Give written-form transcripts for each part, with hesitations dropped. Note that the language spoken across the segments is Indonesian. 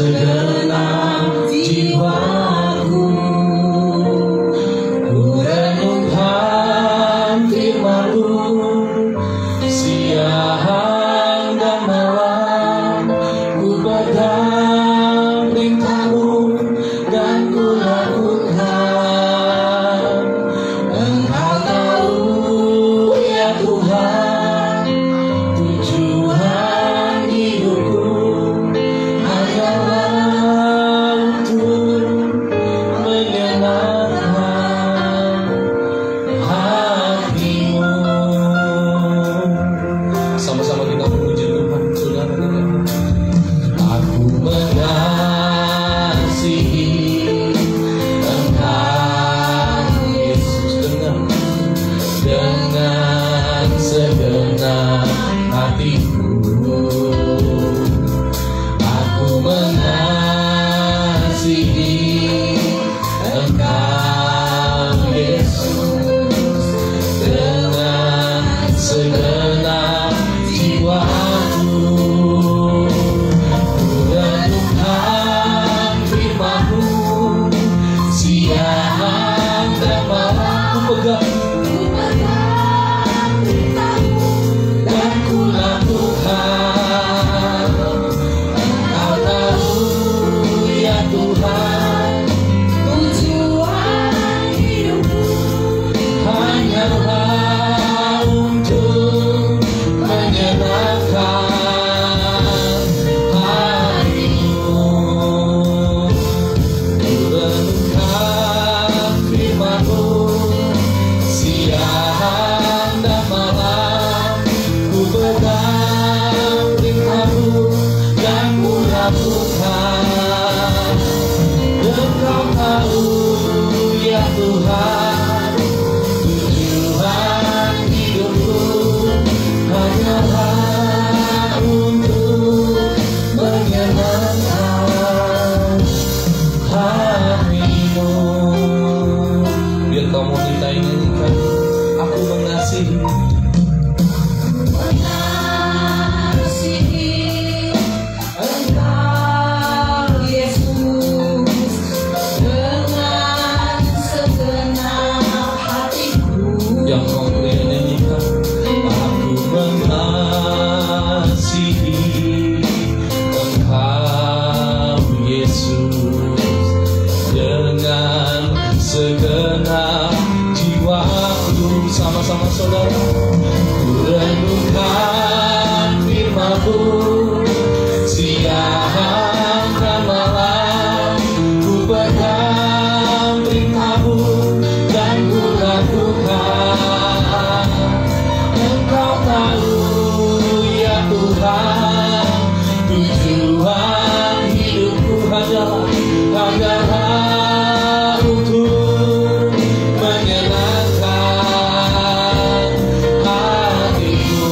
segenap jiwaku. Ku renungkan firman-Mu siang dan malam. Ku pegang perintah-Mu dan ku lakukan. Engkau tahu ya Tuhan, tujuan hidupku hanyalah untuk menyenangkan hati-Mu. Sama-sama kita memuji Tuhan, saudara. Aku mengasihi Engkau Yesus dengan segenap hatiku. Aku mengasihi Engkau Yesus dengan segenap jiwaku. Ku renungkan firman-Mu siang dan malam. Ku pegang perintah-Mu dan ku lakukan. Engkau tahu ya Tuhan, tujuan hidupku hanyalah untuk menyenangkan hati-Mu. Ku renungkan firman-Mu siang dan malam. Ku pegang perintah-Mu dan ku lakukan. Engkau tahu ya Tuhan, tujuan hidupku hanyalah untuk menyenangkan hati-Mu. Biar kamu kita nyanyikan, aku mengasihi. Mengasihi Engkau Yesus dengan segenap hatiku. Yang kau nyanyikan, aku mengasihi Engkau Yesus dengan segenap jiwaku. Sama-sama saudara. Ku renungkan firman-Mu siang dan malam. Ku pegang perintah-Mu dan ku lakukan. Engkau tahu ya Tuhan, tujuan hidupku hanyalah untuk menyenangkan hati-Mu.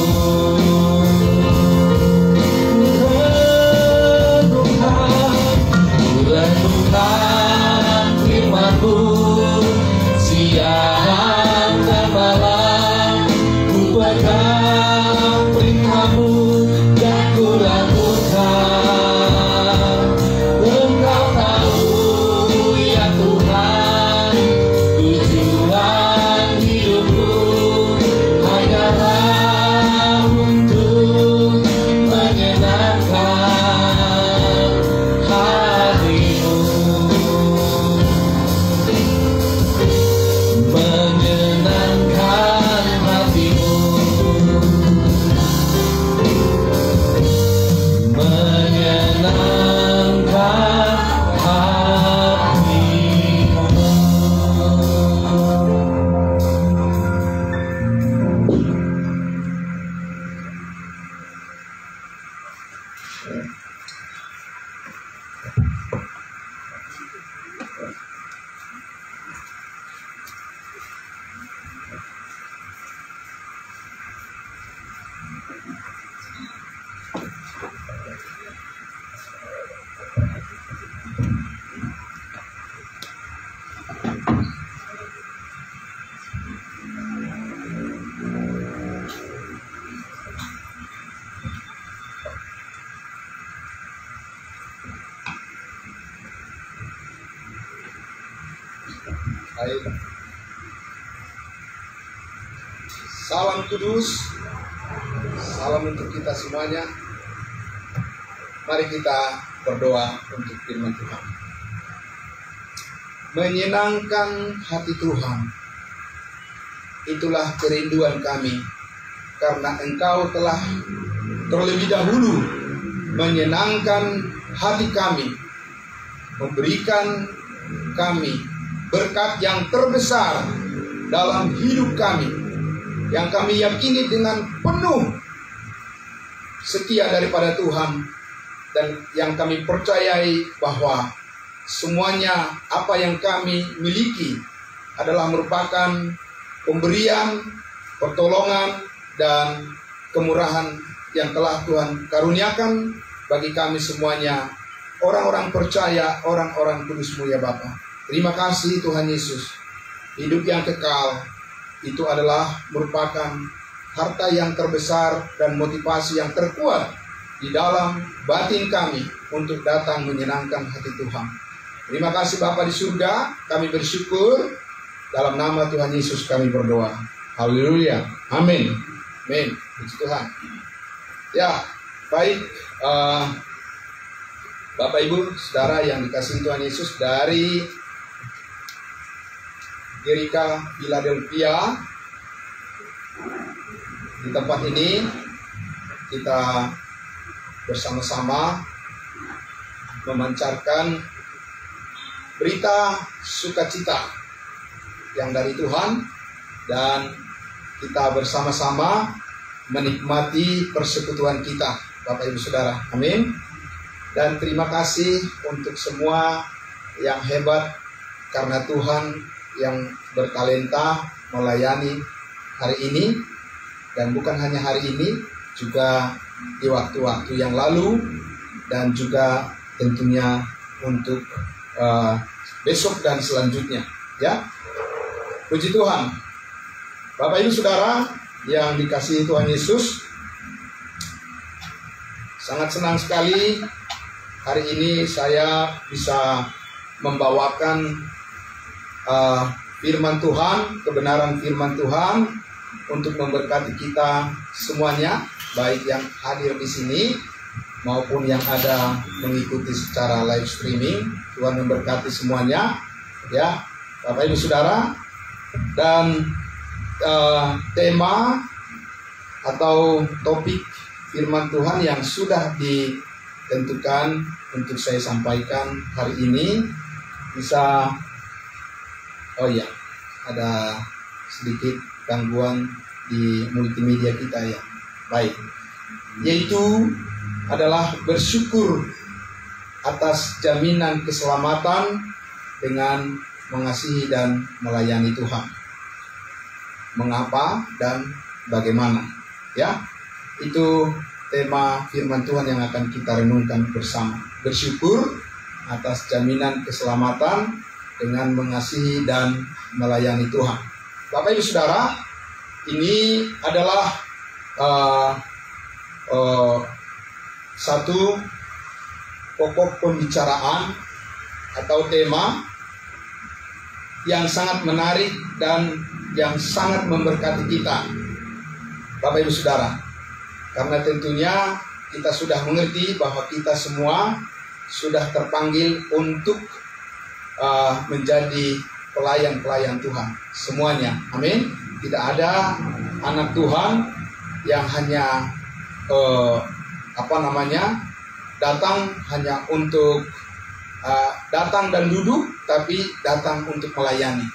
Baik. Salam kudus, salam untuk kita semuanya. Mari kita berdoa untuk firman Tuhan. Menyenangkan hati Tuhan, itulah kerinduan kami, karena Engkau telah terlebih dahulu menyenangkan hati kami, memberikan kami berkat yang terbesar dalam hidup kami, yang kami yakini dengan penuh setia daripada Tuhan, dan yang kami percayai bahwa semuanya apa yang kami miliki adalah merupakan pemberian, pertolongan, dan kemurahan yang telah Tuhan karuniakan bagi kami semuanya, orang-orang percaya, orang-orang kudus-Mu ya Bapa. Terima kasih Tuhan Yesus. Hidup yang kekal itu adalah merupakan harta yang terbesar dan motivasi yang terkuat di dalam batin kami untuk datang menyenangkan hati Tuhan. Terima kasih Bapa di surga, kami bersyukur. Dalam nama Tuhan Yesus kami berdoa. Haleluya. Amin. Amin. Puji Tuhan. Ya, baik. Bapak Ibu, saudara yang dikasihi Tuhan Yesus, dari Gereja Philadelphia, di tempat ini kita bersama-sama memancarkan berita sukacita yang dari Tuhan, dan kita bersama-sama menikmati persekutuan kita, Bapak Ibu Saudara. Amin. Dan terima kasih untuk semua yang hebat, karena Tuhan yang bertalenta melayani hari ini, dan bukan hanya hari ini, juga di waktu-waktu yang lalu, dan juga tentunya untuk besok dan selanjutnya. Ya, puji Tuhan. Bapak Ibu Saudara yang dikasihi Tuhan Yesus, sangat senang sekali hari ini saya bisa membawakan firman Tuhan, kebenaran firman Tuhan untuk memberkati kita semuanya, baik yang hadir di sini maupun yang ada mengikuti secara live streaming. Tuhan memberkati semuanya, ya, Bapak Ibu Saudara. Dan tema atau topik firman Tuhan yang sudah ditentukan untuk saya sampaikan hari ini bisa, oh ya, ada sedikit gangguan di multimedia kita ya. Baik, yaitu adalah bersyukur atas jaminan keselamatan dengan mengasihi dan melayani Tuhan. Mengapa dan bagaimana? Ya, itu tema firman Tuhan yang akan kita renungkan bersama. Bersyukur atas jaminan keselamatan dengan mengasihi dan melayani Tuhan. Bapak Ibu Saudara, ini adalah satu pokok pembicaraan atau tema yang sangat menarik dan yang sangat memberkati kita, Bapak Ibu Saudara. Karena tentunya kita sudah mengerti bahwa kita semua sudah terpanggil untuk menjadi pelayan-pelayan Tuhan semuanya. Amin. Tidak ada anak Tuhan yang hanya datang hanya untuk datang dan duduk, tapi datang untuk melayani.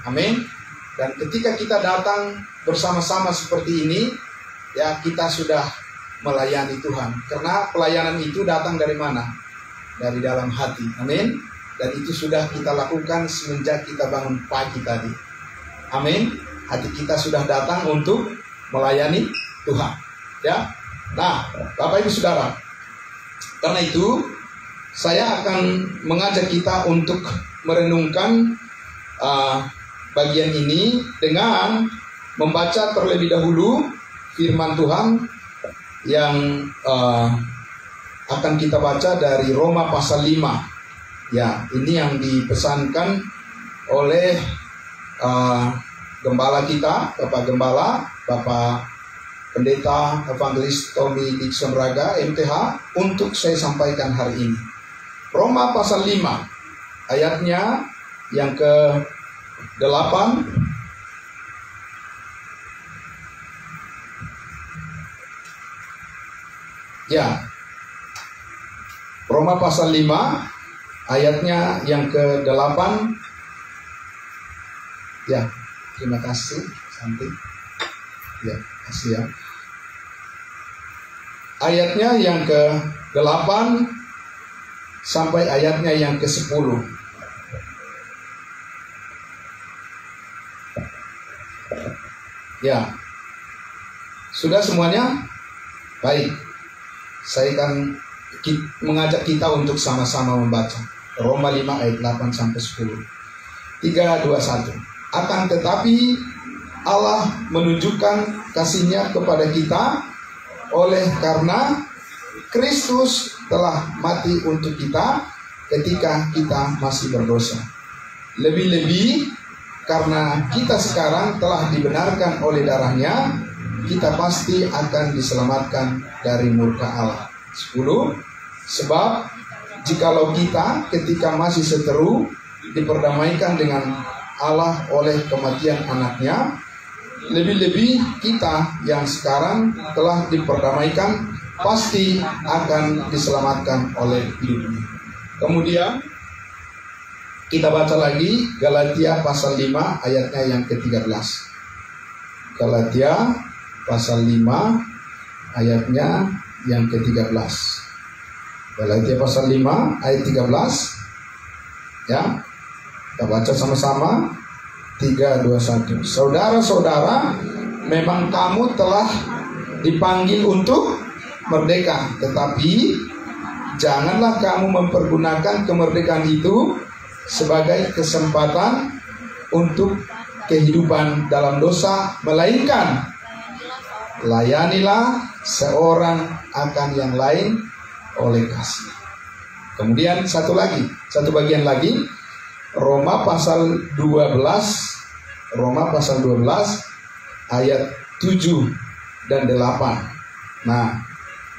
Amin. Dan ketika kita datang bersama-sama seperti ini, ya, kita sudah melayani Tuhan. Karena pelayanan itu datang dari mana? Dari dalam hati. Amin. Dan itu sudah kita lakukan semenjak kita bangun pagi tadi. Amin. Hati kita sudah datang untuk melayani Tuhan. Ya. Nah, Bapak Ibu Saudara, karena itu saya akan mengajak kita untuk merenungkan bagian ini dengan membaca terlebih dahulu firman Tuhan yang akan kita baca dari Roma pasal 5. Ya, ini yang dipesankan oleh Gembala kita, Bapak Gembala, Bapak Pendeta Evangelis Tommy Dixon Raga, MTH, untuk saya sampaikan hari ini. Roma pasal 5, ayatnya yang ke-8. Ya, Roma pasal 5, ayatnya yang ke-8. Ya, terima kasih, Santi. Ya, kasih ya. Ayatnya yang ke-8 sampai ayatnya yang ke-10. Ya, sudah semuanya? Baik, saya akan mengajak kita untuk sama-sama membaca Roma 5 ayat 8 sampai 10. 3, 2, 1. Akan tetapi Allah menunjukkan kasih-Nya kepada kita oleh karena Kristus telah mati untuk kita ketika kita masih berdosa. Lebih-lebih karena kita sekarang telah dibenarkan oleh darah-Nya, kita pasti akan diselamatkan dari murka Allah. 10. Sebab jikalau kita ketika masih seteru diperdamaikan dengan Allah oleh kematian anaknya, lebih-lebih kita yang sekarang telah diperdamaikan pasti akan diselamatkan oleh hidupnya. Kemudian kita baca lagi Galatia pasal 5 ayatnya yang ke-13. Galatia pasal 5 ayatnya yang ke-13. Galatia pasal 5 ayat 13. Ya, kita baca sama-sama. 3, 2, 1. Saudara-saudara, memang kamu telah dipanggil untuk merdeka, tetapi janganlah kamu mempergunakan kemerdekaan itu sebagai kesempatan untuk kehidupan dalam dosa, melainkan layanilah seorang akan yang lain oleh kasih. Kemudian satu bagian lagi, Roma pasal 12 ayat 7 dan 8. Nah,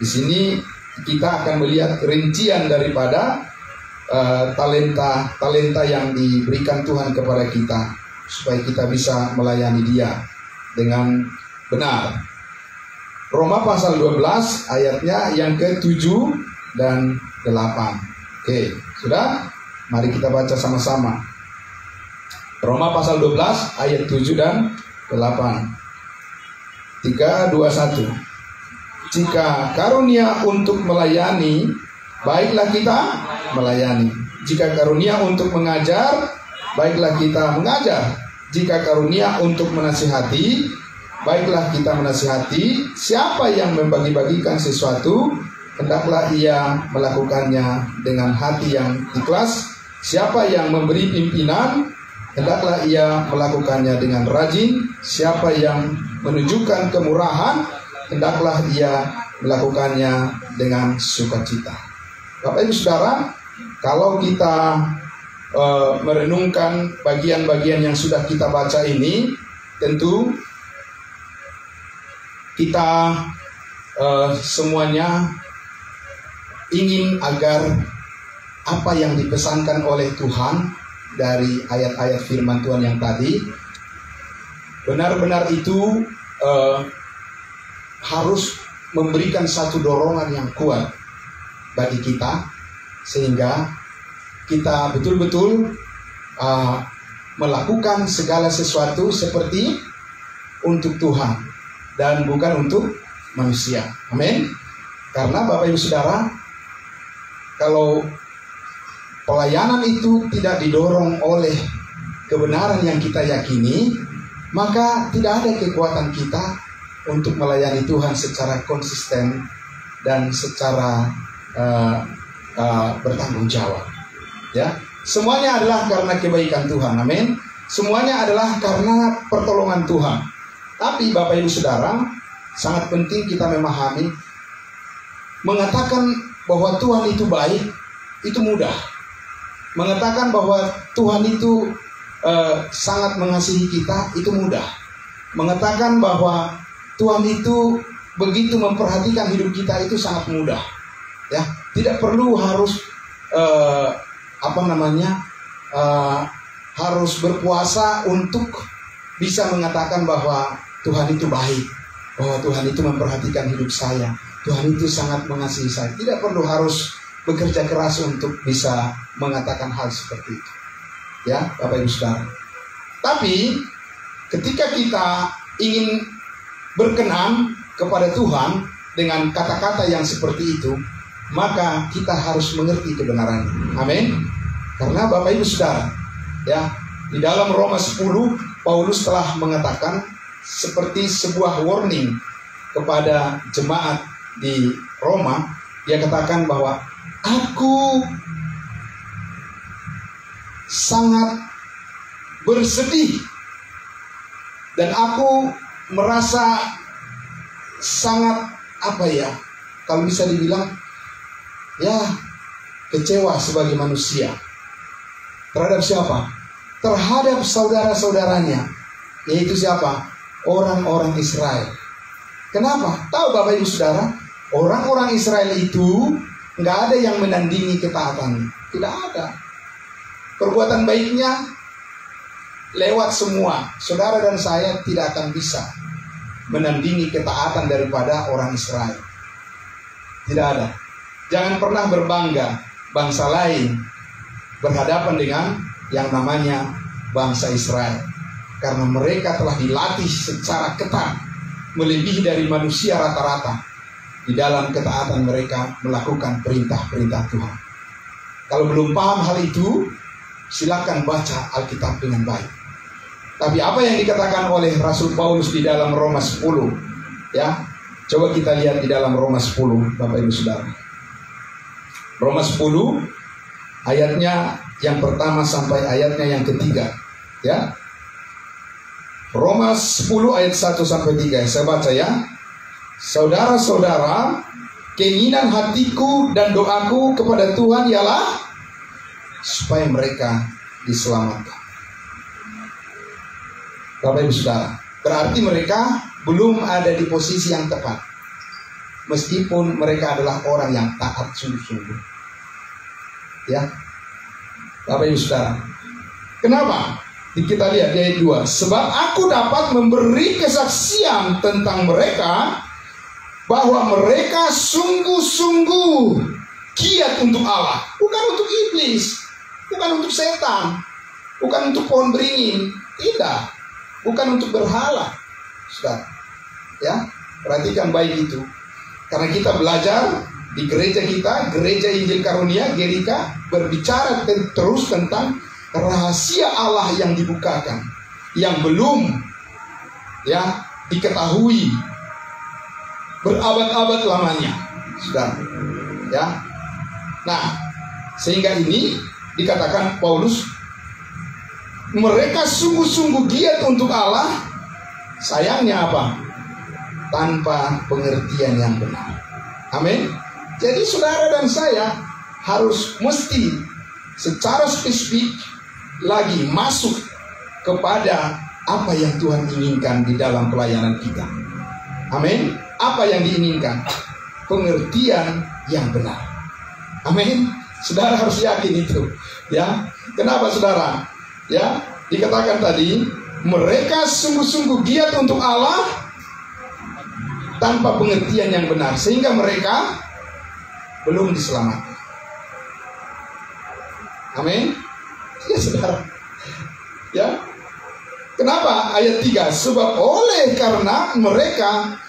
di sini kita akan melihat rincian daripada talenta yang diberikan Tuhan kepada kita supaya kita bisa melayani Dia dengan benar. Roma pasal 12 ayatnya yang ke-7 dan 8. Oke, sudah? Mari kita baca sama-sama. Roma pasal 12 ayat 7 dan 8. 3, 2, 1. Jika karunia untuk melayani, baiklah kita melayani. Jika karunia untuk mengajar, baiklah kita mengajar. Jika karunia untuk menasihati, baiklah kita menasihati. Siapa yang membagi-bagikan sesuatu, hendaklah ia melakukannya dengan hati yang ikhlas. Siapa yang memberi pimpinan, hendaklah ia melakukannya dengan rajin. Siapa yang menunjukkan kemurahan, hendaklah ia melakukannya dengan sukacita. Bapak Ibu Saudara, kalau kita merenungkan bagian-bagian yang sudah kita baca ini, tentu kita semuanya ingin agar apa yang dipesankan oleh Tuhan dari ayat-ayat firman Tuhan yang tadi benar-benar itu harus memberikan satu dorongan yang kuat bagi kita, sehingga kita betul-betul melakukan segala sesuatu seperti untuk Tuhan dan bukan untuk manusia. Amin. Karena Bapak Ibu Saudara, kalau pelayanan itu tidak didorong oleh kebenaran yang kita yakini, maka tidak ada kekuatan kita untuk melayani Tuhan secara konsisten dan secara bertanggung jawab. Ya, semuanya adalah karena kebaikan Tuhan. Amin. Semuanya adalah karena pertolongan Tuhan. Tapi Bapak Ibu Saudara, sangat penting kita memahami, mengatakan bahwa Tuhan itu baik itu mudah. Mengatakan bahwa Tuhan itu sangat mengasihi kita itu mudah. Mengatakan bahwa Tuhan itu begitu memperhatikan hidup kita itu sangat mudah. Ya, tidak perlu harus harus berpuasa untuk bisa mengatakan bahwa Tuhan itu baik, bahwa Tuhan itu memperhatikan hidup saya, Tuhan itu sangat mengasihi saya. Tidak perlu harus bekerja keras untuk bisa mengatakan hal seperti itu. Ya, Bapak Ibu Saudara. Tapi ketika kita ingin berkenan kepada Tuhan dengan kata-kata yang seperti itu, maka kita harus mengerti kebenarannya. Amin. Karena Bapak Ibu Saudara, ya, di dalam Roma 10 Paulus telah mengatakan seperti sebuah warning kepada jemaat di Roma. Dia katakan bahwa aku sangat bersedih dan aku merasa sangat kalau bisa dibilang kecewa sebagai manusia. Terhadap siapa? Terhadap saudara-saudaranya, yaitu siapa? Orang-orang Israel. Kenapa? Tahu Bapak Ibu Saudara, orang-orang Israel itu nggak ada yang menandingi ketaatan. Tidak ada. Perbuatan baiknya lewat semua. Saudara dan saya tidak akan bisa menandingi ketaatan daripada orang Israel. Tidak ada. Jangan pernah berbangga bangsa lain berhadapan dengan yang namanya bangsa Israel. Karena mereka telah dilatih secara ketat melebihi dari manusia rata-rata di dalam ketaatan mereka melakukan perintah-perintah Tuhan. Kalau belum paham hal itu, silakan baca Alkitab dengan baik. Tapi apa yang dikatakan oleh Rasul Paulus di dalam Roma 10, ya, coba kita lihat di dalam Roma 10, Bapak Ibu Saudara. Roma 10 ayatnya yang pertama sampai ayatnya yang ketiga, ya. Roma 10 ayat 1 sampai 3. Saya baca ya. Saudara-saudara, keinginan hatiku dan doaku kepada Tuhan ialah supaya mereka diselamatkan. Bapak Ibu Saudara, berarti mereka belum ada di posisi yang tepat. Meskipun mereka adalah orang yang taat sungguh-sungguh. Ya. Bapak Ibu Saudara. Kenapa? Kita lihat di ayat 2. Sebab aku dapat memberi kesaksian tentang mereka bahwa mereka sungguh-sungguh giat untuk Allah, bukan untuk iblis, bukan untuk setan, bukan untuk pohon beringin, tidak, bukan untuk berhala. Saudara, ya, perhatikan baik itu. Karena kita belajar di gereja kita, Gereja Injil Karunia GIRIKA, berbicara terus tentang rahasia Allah yang dibukakan, yang belum diketahui berabad-abad lamanya, Saudara. Ya. Nah, sehingga ini dikatakan Paulus, mereka sungguh-sungguh giat untuk Allah. Sayangnya apa? Tanpa pengertian yang benar. Amin. Jadi saudara dan saya harus mesti secara spesifik lagi masuk kepada apa yang Tuhan inginkan di dalam pelayanan kita. Amin. Apa yang diinginkan? Pengertian yang benar. Amin. Saudara harus yakin itu. Ya. Kenapa saudara? Ya, dikatakan tadi, mereka sungguh-sungguh giat untuk Allah tanpa pengertian yang benar, sehingga mereka belum diselamatkan. Amin. Ya saudara. Ya. Kenapa? Ayat 3. Sebab oleh karena mereka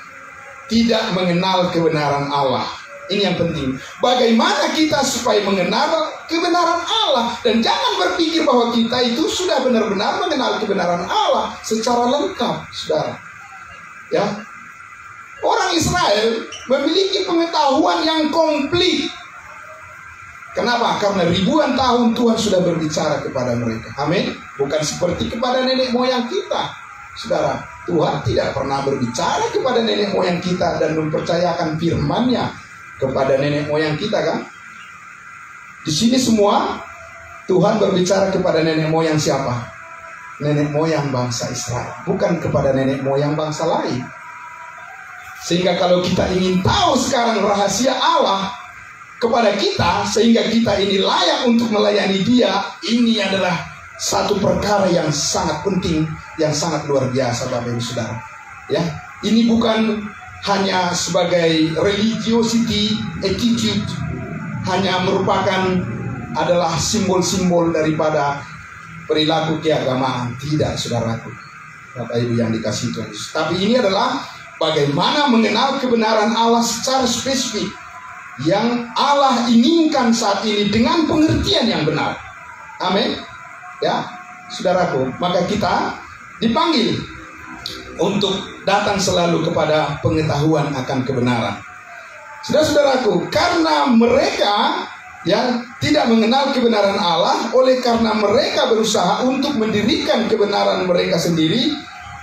tidak mengenal kebenaran Allah. Ini yang penting. Bagaimana kita supaya mengenal kebenaran Allah. Dan jangan berpikir bahwa kita itu sudah benar-benar mengenal kebenaran Allah secara lengkap, saudara. Ya. Orang Israel memiliki pengetahuan yang komplit. Kenapa? Karena ribuan tahun Tuhan sudah berbicara kepada mereka. Amin. Bukan seperti kepada nenek moyang kita, saudara. Tuhan tidak pernah berbicara kepada nenek moyang kita dan mempercayakan firman-Nya kepada nenek moyang kita, kan? Di sini semua Tuhan berbicara kepada nenek moyang siapa? nenek moyang bangsa Israel, bukan kepada nenek moyang bangsa lain. Sehingga kalau kita ingin tahu sekarang rahasia Allah kepada kita, sehingga kita ini layak untuk melayani Dia, ini adalah satu perkara yang sangat penting, yang sangat luar biasa, Bapak Ibu Saudara. Ya, ini bukan hanya sebagai religiosity attitude, hanya merupakan adalah simbol-simbol daripada perilaku keagamaan. Tidak, saudaraku, Bapak Ibu yang dikasihi Tuhan Yesus. Tapi ini adalah bagaimana mengenal kebenaran Allah secara spesifik yang Allah inginkan saat ini dengan pengertian yang benar. Amin. Ya, saudaraku, maka kita dipanggil untuk datang selalu kepada pengetahuan akan kebenaran. Saudara-saudaraku, karena mereka yang tidak mengenal kebenaran Allah, oleh karena mereka berusaha untuk mendirikan kebenaran mereka sendiri,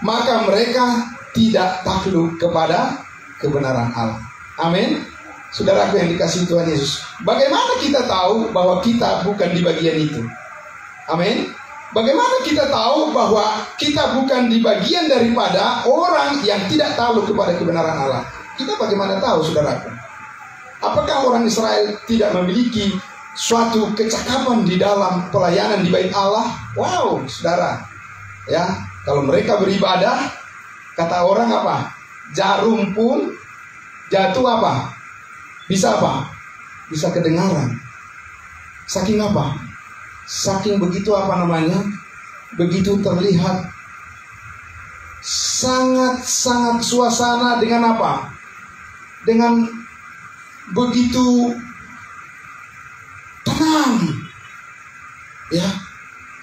maka mereka tidak takluk kepada kebenaran Allah. Amin. Saudaraku yang dikasihi Tuhan Yesus, bagaimana kita tahu bahwa kita bukan di bagian itu? Amin. Bagaimana kita tahu bahwa kita bukan di bagian daripada orang yang tidak takluk kepada kebenaran Allah? Kita bagaimana tahu, saudaraku? Apakah orang Israel tidak memiliki suatu kecakapan di dalam pelayanan di bait Allah? Wow, saudara. Ya, kalau mereka beribadah, kata orang apa? Jarum pun jatuh apa? Bisa apa? Bisa kedengaran. Saking apa? Saking begitu apa namanya? Begitu terlihat sangat-sangat suasana dengan apa? Dengan begitu tenang. Ya,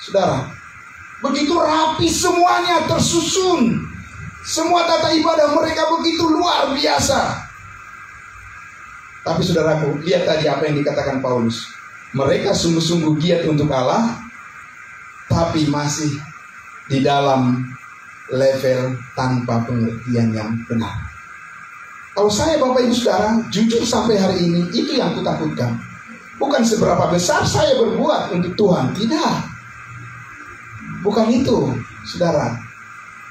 saudara. Begitu rapi semuanya tersusun. Semua tata ibadah mereka begitu luar biasa. Tapi saudaraku, lihat tadi apa yang dikatakan Paulus. Mereka sungguh-sungguh giat untuk Allah, tapi masih di dalam level tanpa pengertian yang benar. Kalau saya, Bapak Ibu Saudara, jujur sampai hari ini, itu yang kutakutkan. Bukan seberapa besar saya berbuat untuk Tuhan, tidak. Bukan itu, saudara.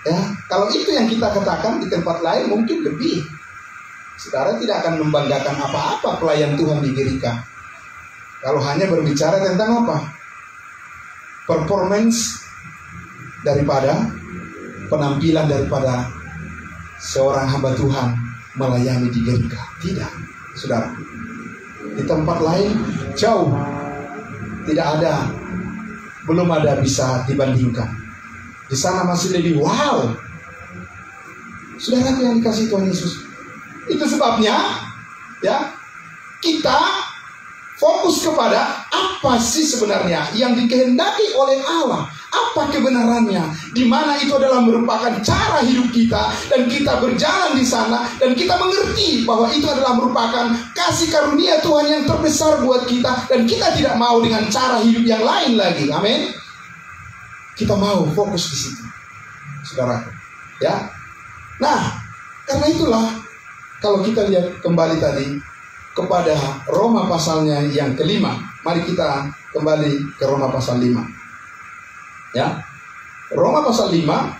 Ya, kalau itu yang kita katakan di tempat lain mungkin lebih. Saudara tidak akan membanggakan apa-apa pelayan Tuhan di GRIKA. Kalau hanya berbicara tentang apa? Performance daripada penampilan daripada seorang hamba Tuhan melayani di GRIKA. Tidak, saudara. Di tempat lain jauh. Tidak ada, belum ada bisa dibandingkan. Di sana masih lebih wow. Saudara yang dikasihi Tuhan Yesus. Itu sebabnya ya, kita fokus kepada apa sih sebenarnya yang dikehendaki oleh Allah, apa kebenarannya, di mana itu adalah merupakan cara hidup kita, dan kita berjalan di sana, dan kita mengerti bahwa itu adalah merupakan kasih karunia Tuhan yang terbesar buat kita, dan kita tidak mau dengan cara hidup yang lain lagi. Amin. Kita mau fokus di situ, saudara. Ya. Nah, karena itulah kalau kita lihat kembali tadi kepada Roma pasalnya yang kelima. Mari kita kembali ke Roma pasal 5. Ya. Roma pasal 5.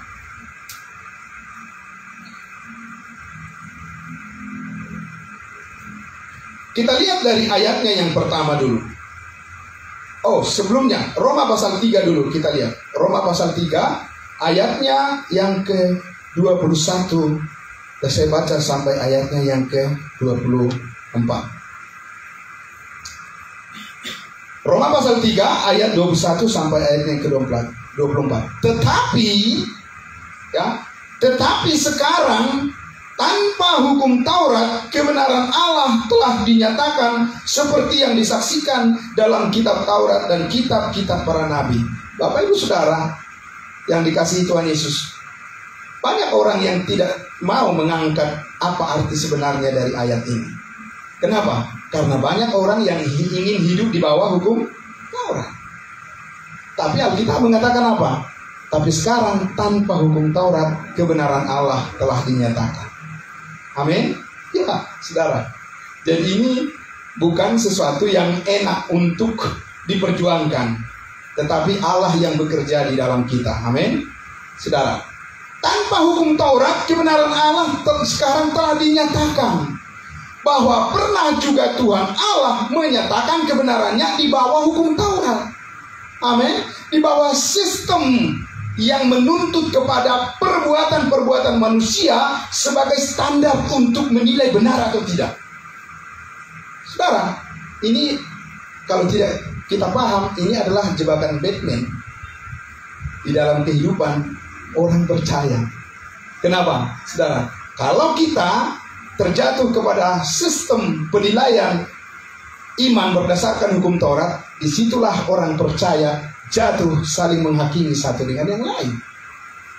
Kita lihat dari ayatnya yang pertama dulu. Oh, sebelumnya Roma pasal 3 dulu kita lihat. Roma pasal 3 ayatnya yang ke-21. Dan saya baca sampai ayatnya yang ke-24. Roma pasal 3 ayat 21 sampai ayat yang ke-24. Tetapi sekarang tanpa hukum Taurat, kebenaran Allah telah dinyatakan seperti yang disaksikan dalam kitab Taurat dan kitab-kitab para nabi. Bapak Ibu Saudara yang dikasihi Tuhan Yesus, banyak orang yang tidak mau mengangkat apa arti sebenarnya dari ayat ini. Kenapa? Karena banyak orang yang ingin hidup di bawah hukum Taurat. Tapi Alkitab mengatakan apa? Tapi sekarang tanpa hukum Taurat, kebenaran Allah telah dinyatakan. Amin. Ya, saudara. Jadi ini bukan sesuatu yang enak untuk diperjuangkan. tetapi Allah yang bekerja di dalam kita. Amin. Saudara, tanpa hukum Taurat, kebenaran Allah sekarang telah dinyatakan. Bahwa pernah juga Tuhan Allah menyatakan kebenarannya di bawah hukum Taurat. Amin. Di bawah sistem yang menuntut kepada perbuatan-perbuatan manusia sebagai standar untuk menilai benar atau tidak. Saudara, ini kalau tidak kita paham, ini adalah jebakan Batman di dalam kehidupan orang percaya. Kenapa? Saudara, kalau kita terjatuh kepada sistem penilaian iman berdasarkan hukum Taurat, disitulah orang percaya jatuh saling menghakimi satu dengan yang lain.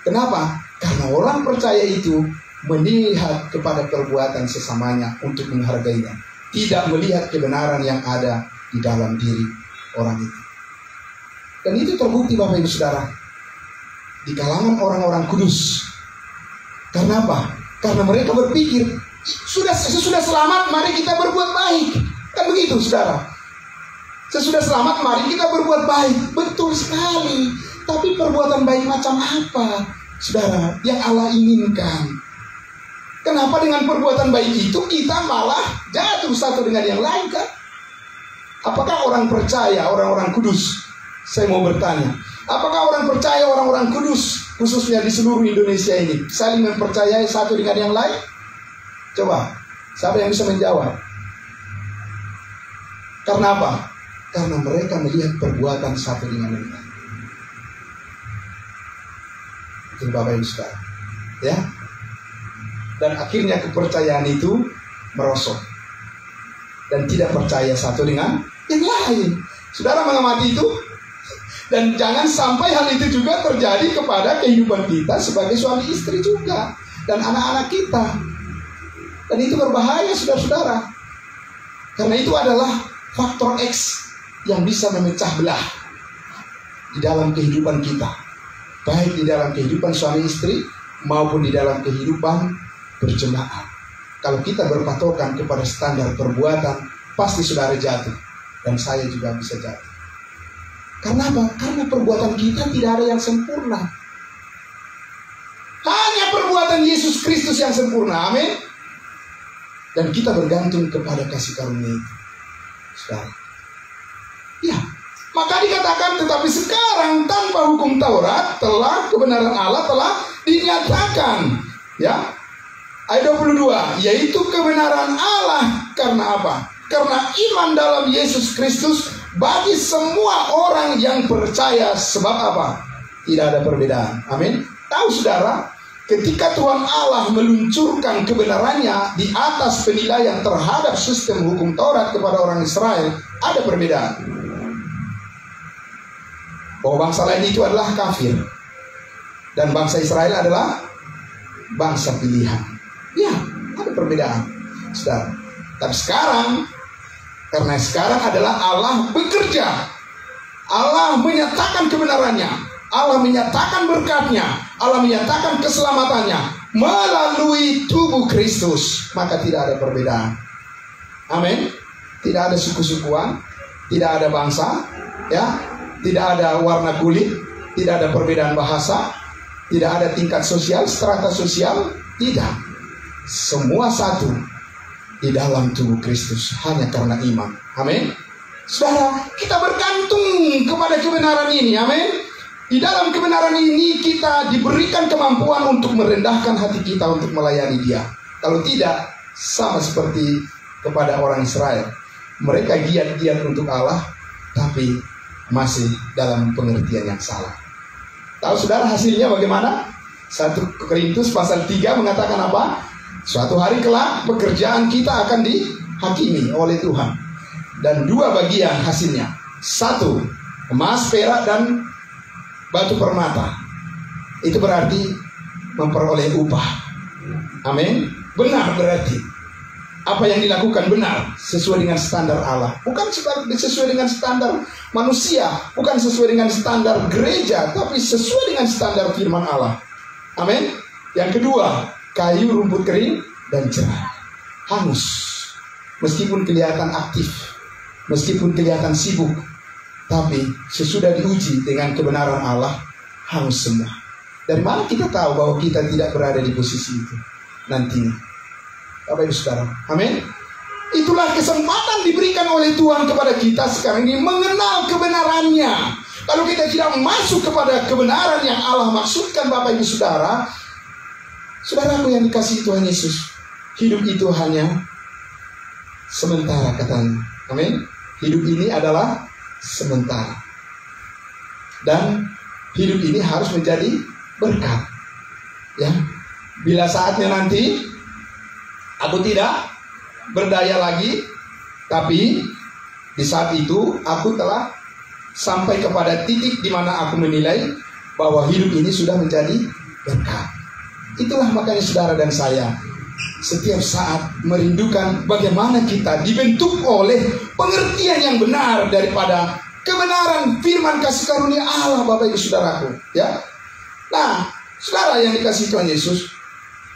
Kenapa? Karena orang percaya itu melihat kepada perbuatan sesamanya untuk menghargainya, tidak melihat kebenaran yang ada di dalam diri orang itu. Dan itu terbukti Bapak Ibu Saudara di kalangan orang-orang kudus. Karena apa? Karena mereka berpikir sesudah selamat mari kita berbuat baik. Kan begitu saudara. Sesudah selamat mari kita berbuat baik. Betul sekali. Tapi perbuatan baik macam apa saudara yang Allah inginkan? Kenapa dengan perbuatan baik itu kita malah jatuh satu dengan yang lain kan? Apakah orang percaya, orang-orang kudus? Saya mau bertanya, apakah orang percaya, orang-orang kudus khususnya di seluruh Indonesia ini saling mempercayai satu dengan yang lain? Coba, siapa yang bisa menjawab? Karena apa? Karena mereka melihat perbuatan satu dengan yang lain. Itu Bapak Ibu Saudara. Ya. Dan akhirnya kepercayaan itu merosot. Dan tidak percaya satu dengan yang lain. Saudara mengamati itu? Dan jangan sampai hal itu juga terjadi kepada kehidupan kita sebagai suami istri juga. Dan anak-anak kita. Dan itu berbahaya saudara-saudara. Karena itu adalah faktor X yang bisa memecah belah di dalam kehidupan kita. Baik di dalam kehidupan suami istri maupun di dalam kehidupan berjemaah. Kalau kita berpatokan kepada standar perbuatan, pasti saudara jatuh. Dan saya juga bisa jatuh. Karena apa? Karena perbuatan kita tidak ada yang sempurna. Hanya perbuatan Yesus Kristus yang sempurna. Amin. Dan kita bergantung kepada kasih karunia itu. Saudara. Ya, maka dikatakan tetapi sekarang tanpa hukum Taurat telah kebenaran Allah telah dinyatakan. Ya. Ayat 22, yaitu kebenaran Allah karena apa? Karena iman dalam Yesus Kristus bagi semua orang yang percaya. Sebab apa? Tidak ada perbedaan. Amin. Tahu saudara, ketika Tuhan Allah meluncurkan kebenarannya di atas penilaian terhadap sistem hukum Taurat kepada orang Israel, ada perbedaan. Bahwa bangsa lain itu adalah kafir. Dan bangsa Israel adalah bangsa pilihan. Ya, ada perbedaan, saudara. Tapi sekarang, karena sekarang adalah Allah bekerja, Allah menyatakan kebenarannya, Allah menyatakan berkatnya, Allah menyatakan keselamatannya melalui tubuh Kristus, maka tidak ada perbedaan. Amin. Tidak ada suku-sukuan, tidak ada bangsa, ya, tidak ada warna kulit, tidak ada perbedaan bahasa, tidak ada tingkat sosial, strata sosial, tidak. Semua satu di dalam tubuh Kristus hanya karena iman. Amin. Saudara, kita bergantung kepada kebenaran ini. Amin. Di dalam kebenaran ini kita diberikan kemampuan untuk merendahkan hati kita untuk melayani Dia. Kalau tidak, sama seperti kepada orang Israel. Mereka giat-giat untuk Allah, tapi masih dalam pengertian yang salah. Tahu saudara hasilnya bagaimana? 1 Korintus pasal 3 mengatakan apa? Suatu hari kelak pekerjaan kita akan dihakimi oleh Tuhan. Dan 2 bagian hasilnya. 1, emas, perak, dan batu permata. Itu berarti memperoleh upah. Amin. Benar berarti. Apa yang dilakukan benar sesuai dengan standar Allah. Bukan sesuai dengan standar manusia. Bukan sesuai dengan standar gereja. Tapi sesuai dengan standar firman Allah. Amin. Yang kedua, kayu rumput kering dan cerah, hangus. Meskipun kelihatan aktif, meskipun kelihatan sibuk, Tapi sesudah diuji dengan kebenaran Allah, hangus semua. Dari mana kita tahu bahwa kita tidak berada di posisi itu nantinya? Bapak Ibu Saudara, amin. Itulah kesempatan diberikan oleh Tuhan kepada kita sekarang ini mengenal kebenarannya. Kalau kita tidak masuk kepada kebenaran yang Allah maksudkan, Bapak Ibu Saudara, saudaraku yang dikasihi Tuhan Yesus, hidup itu hanya sementara katanya. Amin. Hidup ini adalah sementara. Dan hidup ini harus menjadi berkat. Ya. Bila saatnya nanti aku tidak berdaya lagi, tapi di saat itu aku telah sampai kepada titik di mana aku menilai bahwa hidup ini sudah menjadi berkat. Itulah makanya saudara dan saya setiap saat merindukan bagaimana kita dibentuk oleh pengertian yang benar daripada kebenaran firman kasih karunia Allah, Bapak Ibu Saudaraku, ya. Nah, saudara yang dikasihi Tuhan Yesus,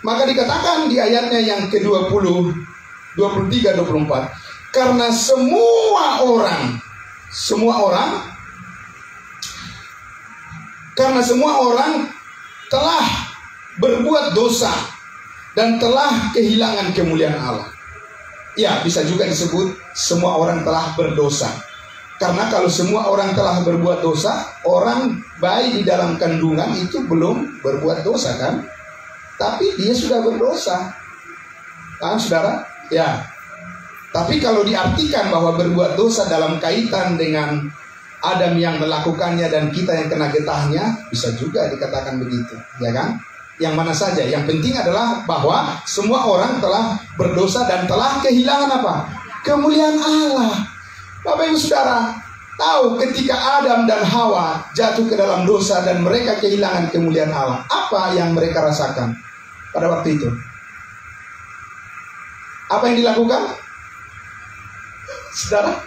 maka dikatakan di ayatnya yang ke-20, 23, 24, karena semua orang telah berbuat dosa dan telah kehilangan kemuliaan Allah. Ya, bisa juga disebut semua orang telah berdosa. Karena kalau semua orang telah berbuat dosa, orang bayi di dalam kandungan itu belum berbuat dosa kan? Tapi dia sudah berdosa. Paham saudara? Ya. Tapi kalau diartikan bahwa berbuat dosa dalam kaitan dengan Adam yang melakukannya dan kita yang kena getahnya, bisa juga dikatakan begitu, ya kan? Yang mana saja, yang penting adalah bahwa semua orang telah berdosa dan telah kehilangan apa? Kemuliaan Allah. Bapak Ibu Saudara, tahu ketika Adam dan Hawa jatuh ke dalam dosa dan mereka kehilangan kemuliaan Allah, apa yang mereka rasakan pada waktu itu? Apa yang dilakukan? Saudara,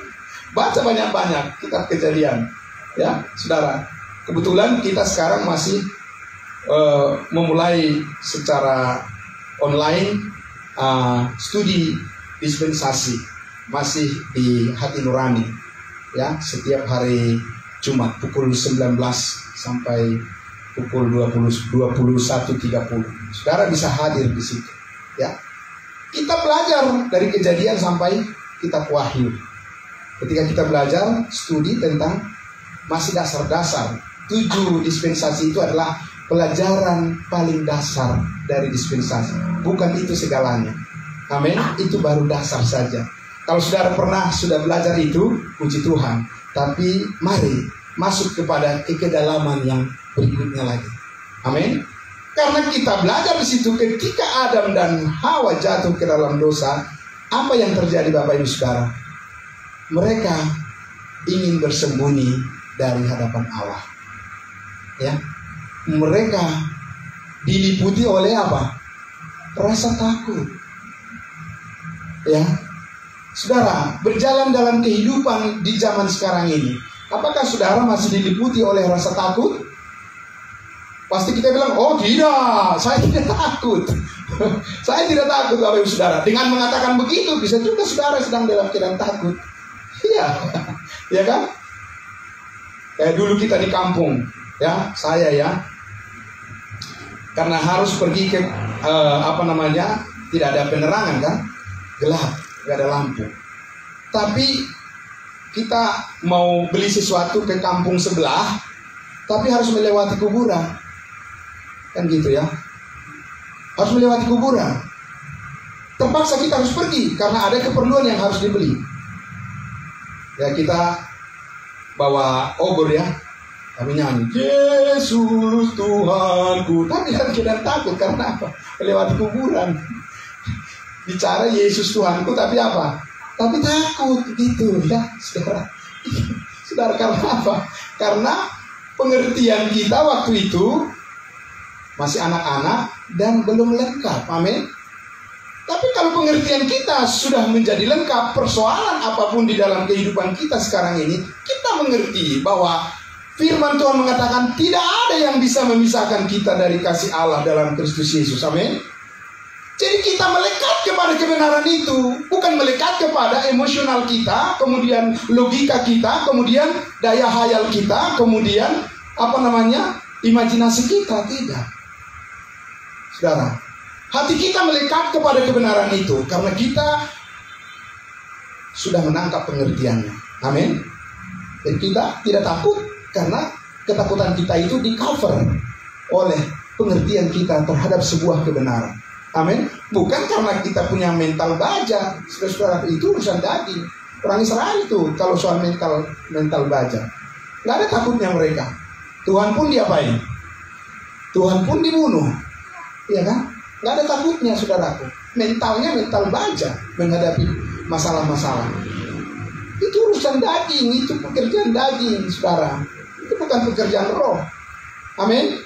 baca banyak-banyak kitab Kejadian, ya, saudara. Kebetulan kita sekarang masih memulai secara online studi dispensasi, masih di Hati Nurani, ya, setiap hari Jumat pukul 19 sampai pukul 21.30. Saudara bisa hadir di situ, ya. Kita belajar dari Kejadian sampai kitab Wahyu. Ketika kita belajar studi tentang masih dasar-dasar, 7 dispensasi itu adalah pelajaran paling dasar dari dispensasi. Bukan itu segalanya. Amin. Itu baru dasar saja. Kalau saudara sudah belajar itu, puji Tuhan. Tapi mari masuk kepada kedalaman yang berikutnya lagi. Amin. Karena kita belajar di situ ketika Adam dan Hawa jatuh ke dalam dosa, apa yang terjadi Bapak Ibu Saudara? Mereka ingin bersembunyi dari hadapan Allah. Ya. Mereka diliputi oleh apa? Rasa takut. Ya. Saudara, berjalan dalam kehidupan di zaman sekarang ini, apakah saudara masih diliputi oleh rasa takut? Pasti kita bilang, oh tidak, saya tidak takut. Saya tidak takut, Bapak Ibu Saudara. Dengan mengatakan begitu, bisa juga saudara sedang dalam keadaan takut. Iya, ya kan? Kayak dulu kita di kampung, ya, saya ya, karena harus pergi ke tidak ada penerangan kan, gelap, nggak ada lampu. Tapi kita mau beli sesuatu ke kampung sebelah, tapi harus melewati kuburan. Kan gitu ya, harus melewati kuburan. Terpaksa kita harus pergi karena ada keperluan yang harus dibeli. Ya, kita bawa obor ya, kami nyanyi Yesus Tuhanku, tapi kita takut karena apa? Melewati kuburan. Bicara Yesus Tuhanku tapi apa? Tapi takut gitu ya, saudara. Saudara, karena apa? Karena pengertian kita waktu itu masih anak-anak dan belum lengkap. Amin. Tapi kalau pengertian kita sudah menjadi lengkap, persoalan apapun di dalam kehidupan kita sekarang ini, kita mengerti bahwa firman Tuhan mengatakan tidak ada yang bisa memisahkan kita dari kasih Allah dalam Kristus Yesus. Amin. Jadi kita melekat kepada kebenaran itu, bukan melekat kepada emosional kita, kemudian logika kita, kemudian daya hayal kita, kemudian imajinasi kita. Tidak. Saudara, hati kita melekat kepada kebenaran itu karena kita sudah menangkap pengertiannya. Amin. Dan kita tidak takut karena ketakutan kita itu di-cover oleh pengertian kita terhadap sebuah kebenaran. Amin. Bukan karena kita punya mental baja. Saudara, itu urusan daging. Orang Israel itu kalau soal mental baja, nggak ada takutnya mereka. Tuhan pun diapain? Tuhan pun dibunuh, ya kan? Nggak ada takutnya, saudaraku. Mentalnya mental baja menghadapi masalah-masalah. Itu urusan daging, itu pekerjaan daging, saudara. Itu bukan pekerjaan roh. Amin.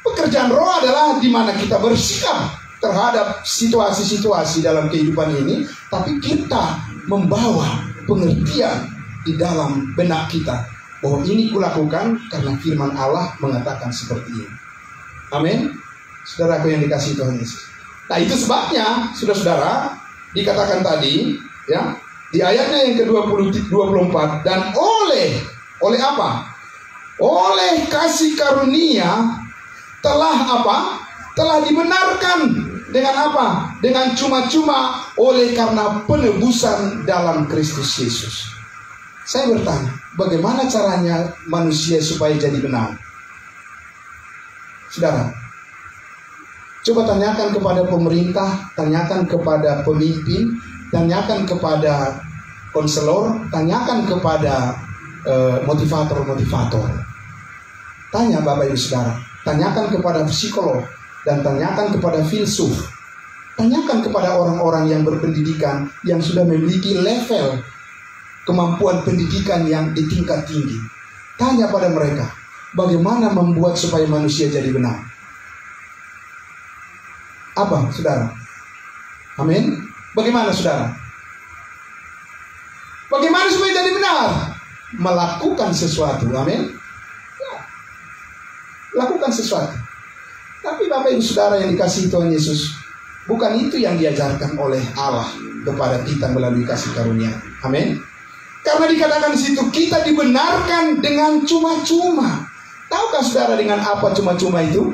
Pekerjaan roh adalah di mana kita bersikap terhadap situasi-situasi dalam kehidupan ini, tapi kita membawa pengertian di dalam benak kita bahwa ini kulakukan karena firman Allah mengatakan seperti ini. Amin. Saudaraku yang dikasihi Tuhan Yesus. Nah, itu sebabnya saudara-saudara dikatakan tadi, ya, di ayatnya yang ke-24, dan oleh apa? Oleh kasih karunia telah apa? Telah dibenarkan dengan apa? Dengan cuma-cuma oleh karena penebusan dalam Kristus Yesus. Saya bertanya, bagaimana caranya manusia supaya jadi benar? Saudara, coba tanyakan kepada pemerintah, tanyakan kepada pemimpin, tanyakan kepada konselor, tanyakan kepada motivator-motivator. Tanya Bapak Ibu Saudara, tanyakan kepada psikolog, dan tanyakan kepada filsuf. Tanyakan kepada orang-orang yang berpendidikan, yang sudah memiliki level kemampuan pendidikan yang di tingkat tinggi. Tanya pada mereka, bagaimana membuat supaya manusia jadi benar? Apa, saudara? Amin. Bagaimana, saudara? Bagaimana supaya jadi benar? Melakukan sesuatu. Amin. Ya. Lakukan sesuatu. Tapi Bapak Ibu Saudara yang dikasihi Tuhan Yesus, bukan itu yang diajarkan oleh Allah kepada kita melalui kasih karunia. Amin. Karena dikatakan di situ kita dibenarkan dengan cuma-cuma. Tahukah saudara dengan apa cuma-cuma itu?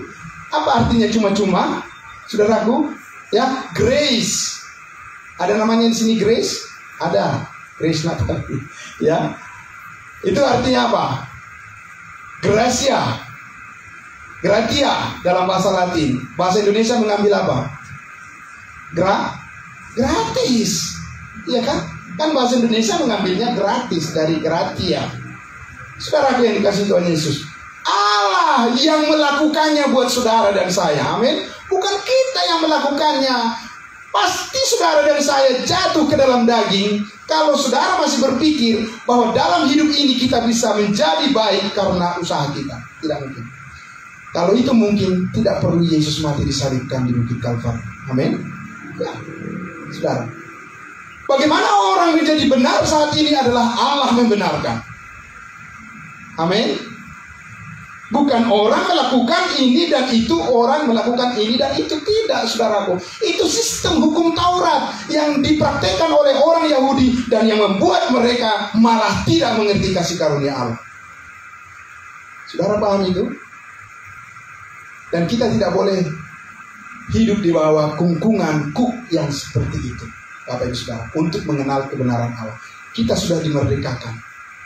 Apa artinya cuma-cuma? Saudaraku, ya, grace. Ada namanya di sini grace? Ada. Grace Natali. Ya. Itu artinya apa? Gracia. Gratia dalam bahasa Latin. Bahasa Indonesia mengambil apa? Gratis. Iya kan? Kan bahasa Indonesia mengambilnya gratis dari gratia. Saudaraku yang dikasihi Tuhan Yesus, Allah yang melakukannya buat saudara dan saya. Amin. Bukan kita yang melakukannya. Pasti saudara dan saya jatuh ke dalam daging kalau saudara masih berpikir bahwa dalam hidup ini kita bisa menjadi baik karena usaha kita. Tidak mungkin. Kalau itu mungkin, tidak perlu Yesus mati disalibkan di Bukit Kalvar. Amin. Ya, saudara. Bagaimana orang menjadi benar saat ini adalah Allah membenarkan. Amin. Bukan orang melakukan ini dan itu, orang melakukan ini dan itu. Tidak, saudaraku. Itu sistem hukum Taurat yang dipraktekkan oleh orang Yahudi dan yang membuat mereka malah tidak mengerti kasih karunia Allah. Saudara paham itu? Dan kita tidak boleh hidup di bawah kungkungan kuk yang seperti itu, Bapak Ibu Saudara, untuk mengenal kebenaran Allah. Kita sudah dimerdekakan.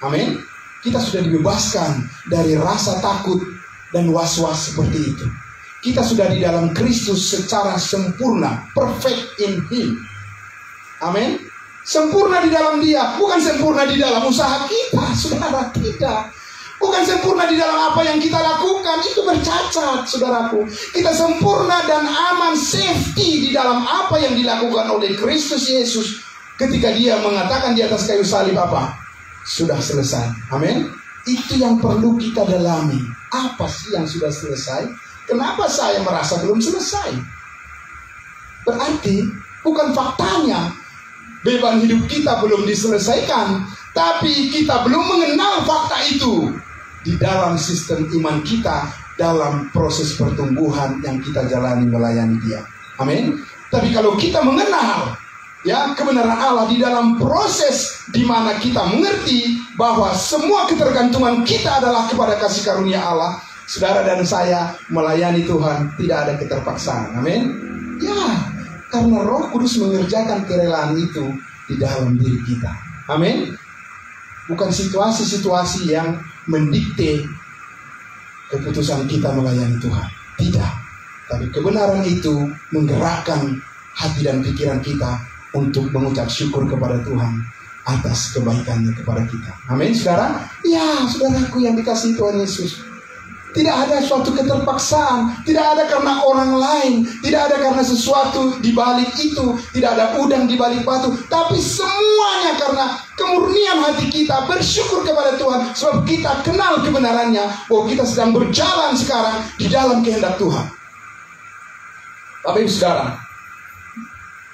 Amin. Kita sudah dibebaskan dari rasa takut dan was-was seperti itu. Kita sudah di dalam Kristus secara sempurna, perfect in Him. Amin. Sempurna di dalam Dia, bukan sempurna di dalam usaha kita, saudara. Tidak. Bukan sempurna di dalam apa yang kita lakukan, itu bercacat, saudaraku. Kita sempurna dan aman, safety di dalam apa yang dilakukan oleh Kristus Yesus ketika Dia mengatakan di atas kayu salib apa? Sudah selesai. Amin. Itu yang perlu kita dalami. Apa sih yang sudah selesai? Kenapa saya merasa belum selesai? Berarti bukan faktanya beban hidup kita belum diselesaikan, tapi kita belum mengenal fakta itu di dalam sistem iman kita, dalam proses pertumbuhan yang kita jalani melayani Dia. Amin. Tapi kalau kita mengenal kebenaran Allah di dalam proses di mana kita mengerti bahwa semua ketergantungan kita adalah kepada kasih karunia Allah, saudara dan saya melayani Tuhan tidak ada keterpaksaan. Amin. Ya, karena Roh Kudus mengerjakan kerelaan itu di dalam diri kita. Amin. Bukan situasi-situasi yang mendikte keputusan kita melayani Tuhan. Tidak. Tapi kebenaran itu menggerakkan hati dan pikiran kita untuk mengucap syukur kepada Tuhan atas kebaikannya kepada kita. Amin, saudara. Ya, saudaraku yang dikasihi Tuhan Yesus, tidak ada suatu keterpaksaan, tidak ada karena orang lain, tidak ada karena sesuatu di balik itu, tidak ada udang di balik batu, tapi semuanya karena kemurnian hati kita bersyukur kepada Tuhan, sebab kita kenal kebenarannya bahwa kita sedang berjalan sekarang di dalam kehendak Tuhan. Bapak Ibu Saudara,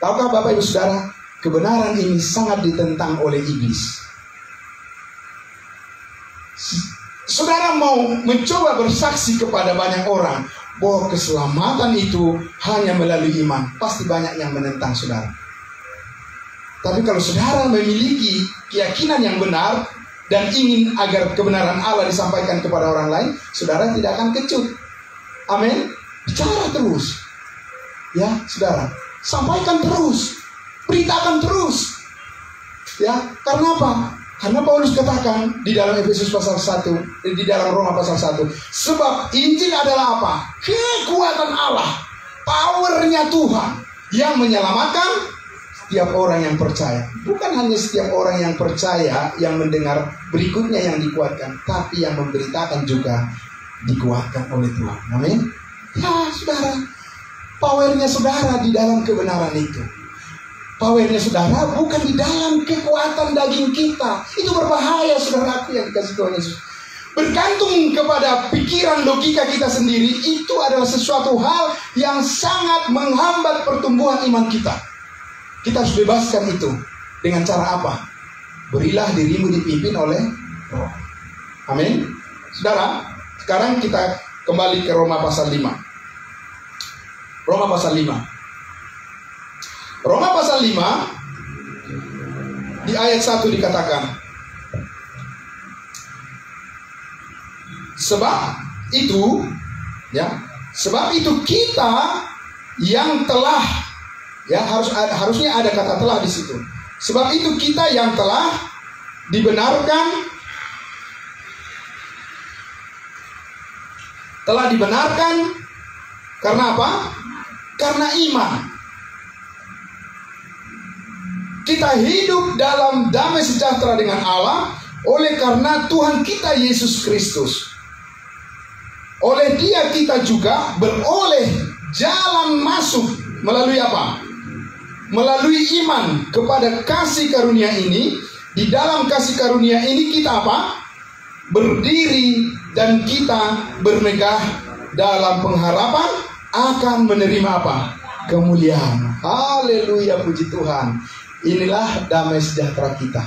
tahukah Bapak Ibu Saudara, kebenaran ini sangat ditentang oleh iblis. Saudara mau mencoba bersaksi kepada banyak orang bahwa keselamatan itu hanya melalui iman, pasti banyak yang menentang saudara. Tapi kalau saudara memiliki keyakinan yang benar dan ingin agar kebenaran Allah disampaikan kepada orang lain, saudara tidak akan kecut. Amin. Bicara terus. Ya, saudara, sampaikan terus, beritakan terus. Ya, karena apa? Karena Paulus katakan di dalam Efesus pasal 1, di dalam Roma pasal 1, sebab Injil adalah apa? Kekuatan Allah, powernya Tuhan yang menyelamatkan setiap orang yang percaya. Bukan hanya setiap orang yang percaya yang mendengar berikutnya yang dikuatkan, tapi yang memberitakan juga dikuatkan oleh Tuhan. Amin. Ya, saudara, powernya saudara di dalam kebenaran itu. Powernya saudara bukan di dalam kekuatan daging kita. Itu berbahaya, saudaraku yang dikasih Tuhan Yesus. Bergantung kepada pikiran logika kita sendiri, itu adalah sesuatu hal yang sangat menghambat pertumbuhan iman kita. Kita harus bebaskan itu. Dengan cara apa? Berilah dirimu dipimpin oleh Roh. Amin. Saudara, sekarang kita kembali ke Roma pasal 5. Roma pasal 5. Roma pasal 5 di ayat 1 dikatakan, sebab itu kita yang telah, harusnya ada kata telah di situ. Sebab itu kita yang telah dibenarkan karena apa? Karena iman. Kita hidup dalam damai sejahtera dengan Allah oleh karena Tuhan kita Yesus Kristus. Oleh Dia kita juga beroleh jalan masuk melalui apa? Melalui iman kepada kasih karunia ini. Di dalam kasih karunia ini kita apa? Berdiri dan kita bermegah dalam pengharapan akan menerima apa? Kemuliaan. Haleluya, puji Tuhan. Inilah damai sejahtera kita.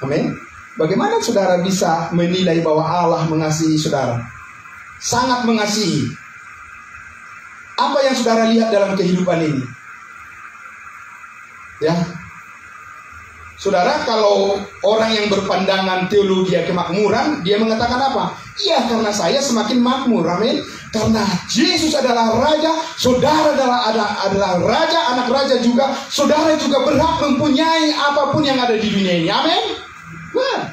Amin. Bagaimana saudara bisa menilai bahwa Allah mengasihi saudara? Sangat mengasihi. Apa yang saudara lihat dalam kehidupan ini? Ya, saudara, kalau orang yang berpandangan teologi kemakmuran, dia mengatakan apa? Iya, karena saya semakin makmur. Amin. Karena Yesus adalah Raja, saudara adalah Raja, anak Raja juga, saudara juga berhak mempunyai apapun yang ada di dunia ini. Amin. Nah,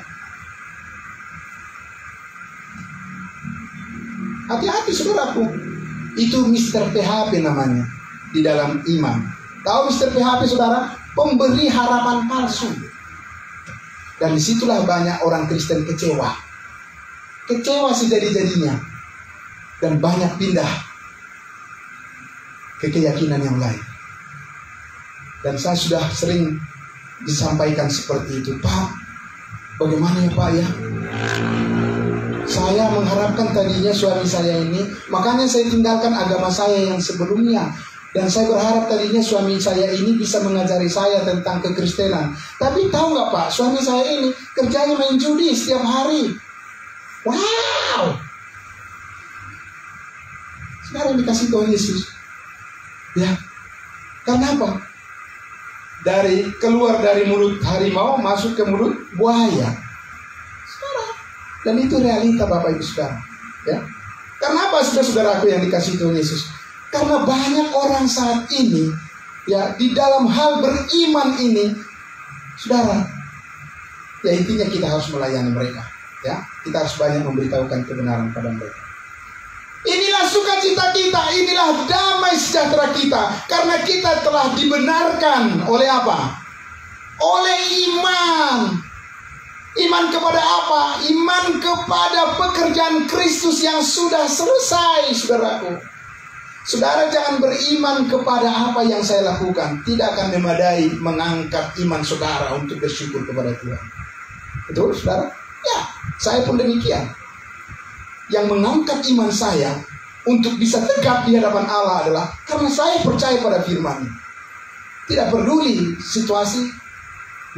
hati-hati saudaraku. Itu Mr. PHP namanya di dalam iman. Tahu Mr. PHP saudara? Pemberi harapan palsu. Dan disitulah banyak orang Kristen kecewa sejadi-jadinya, dan banyak pindah ke keyakinan yang lain. Dan saya sudah sering disampaikan seperti itu. Pak, bagaimana ya Pak ya? Saya mengharapkan tadinya suami saya ini, makanya saya tinggalkan agama saya yang sebelumnya. Dan saya berharap tadinya suami saya ini bisa mengajari saya tentang kekristenan. Tapi tahu nggak Pak, suami saya ini kerjanya main judi setiap hari. Wow. Sekarang dikasih Tuhan Yesus. Ya. Karena apa? Keluar dari mulut harimau masuk ke mulut buaya. Dan itu realita Bapak Ibu Saudara. Ya. Karena apa saudara-saudaraku yang dikasihi Tuhan Yesus? Karena banyak orang saat ini, ya, di dalam hal beriman ini, saudara, ya intinya kita harus melayani mereka. Ya, kita harus banyak memberitahukan kebenaran pada mereka. Inilah sukacita kita, inilah damai sejahtera kita, karena kita telah dibenarkan oleh apa? Oleh iman. Iman kepada apa? Iman kepada pekerjaan Kristus yang sudah selesai, saudaraku. Saudara jangan beriman kepada apa yang saya lakukan. Tidak akan memadai mengangkat iman saudara untuk bersyukur kepada Tuhan. Betul, saudara? Ya, saya pun demikian. Yang mengangkat iman saya untuk bisa tegak di hadapan Allah adalah karena saya percaya pada firman-Nya. Tidak peduli situasi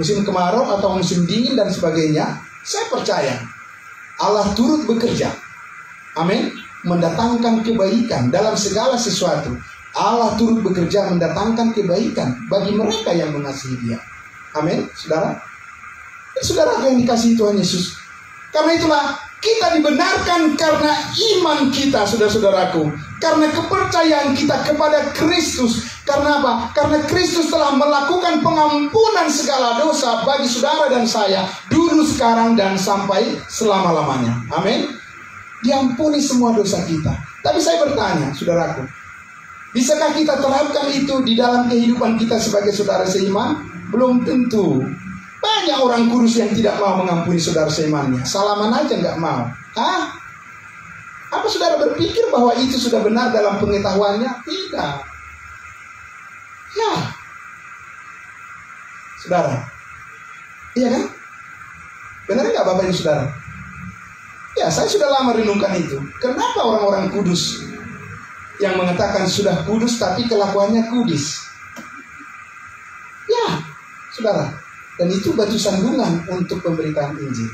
musim kemarau atau musim dingin dan sebagainya, saya percaya Allah turut bekerja. Amin. Mendatangkan kebaikan dalam segala sesuatu. Allah turut bekerja mendatangkan kebaikan bagi mereka yang mengasihi Dia. Amin, saudara. Saudara yang dikasihi Tuhan Yesus. Karena itulah kita dibenarkan karena iman kita, saudara-saudaraku. Karena kepercayaan kita kepada Kristus. Karena apa? Karena Kristus telah melakukan pengampunan segala dosa bagi saudara dan saya. Dulu, sekarang, dan sampai selama-lamanya. Amin. Diampuni semua dosa kita. Tapi saya bertanya, saudaraku. Bisakah kita terapkan itu di dalam kehidupan kita sebagai saudara seiman? Belum tentu. Banyak orang kudus yang tidak mau mengampuni saudara seimannya. Salaman aja nggak mau. Hah? Apa saudara berpikir bahwa itu sudah benar dalam pengetahuannya? Tidak. Ya. Saudara. Iya kan? Benar nggak Bapak Ibu Saudara? Ya, saya sudah lama renungkan itu. Kenapa orang-orang kudus yang mengatakan sudah kudus tapi kelakuannya kudis? Ya, saudara. Dan itu batu sandungan untuk pemberitaan Injil.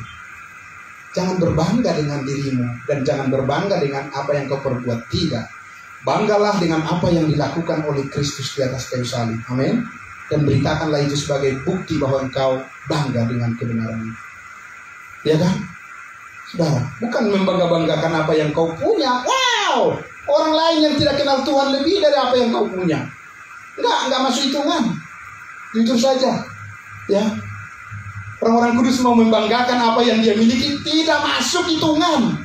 Jangan berbangga dengan dirimu dan jangan berbangga dengan apa yang kau perbuat. Tidak. Banggalah dengan apa yang dilakukan oleh Kristus di atas kayu salib. Amin. Dan beritakanlah itu sebagai bukti bahwa engkau bangga dengan kebenaran itu. Ya kan? Saudara, bukan membangga-banggakan apa yang kau punya. Wow! Orang lain yang tidak kenal Tuhan lebih dari apa yang kau punya. Enggak masuk hitungan. Jujur saja. Ya, orang-orang kudus mau membanggakan apa yang dia miliki, tidak masuk hitungan.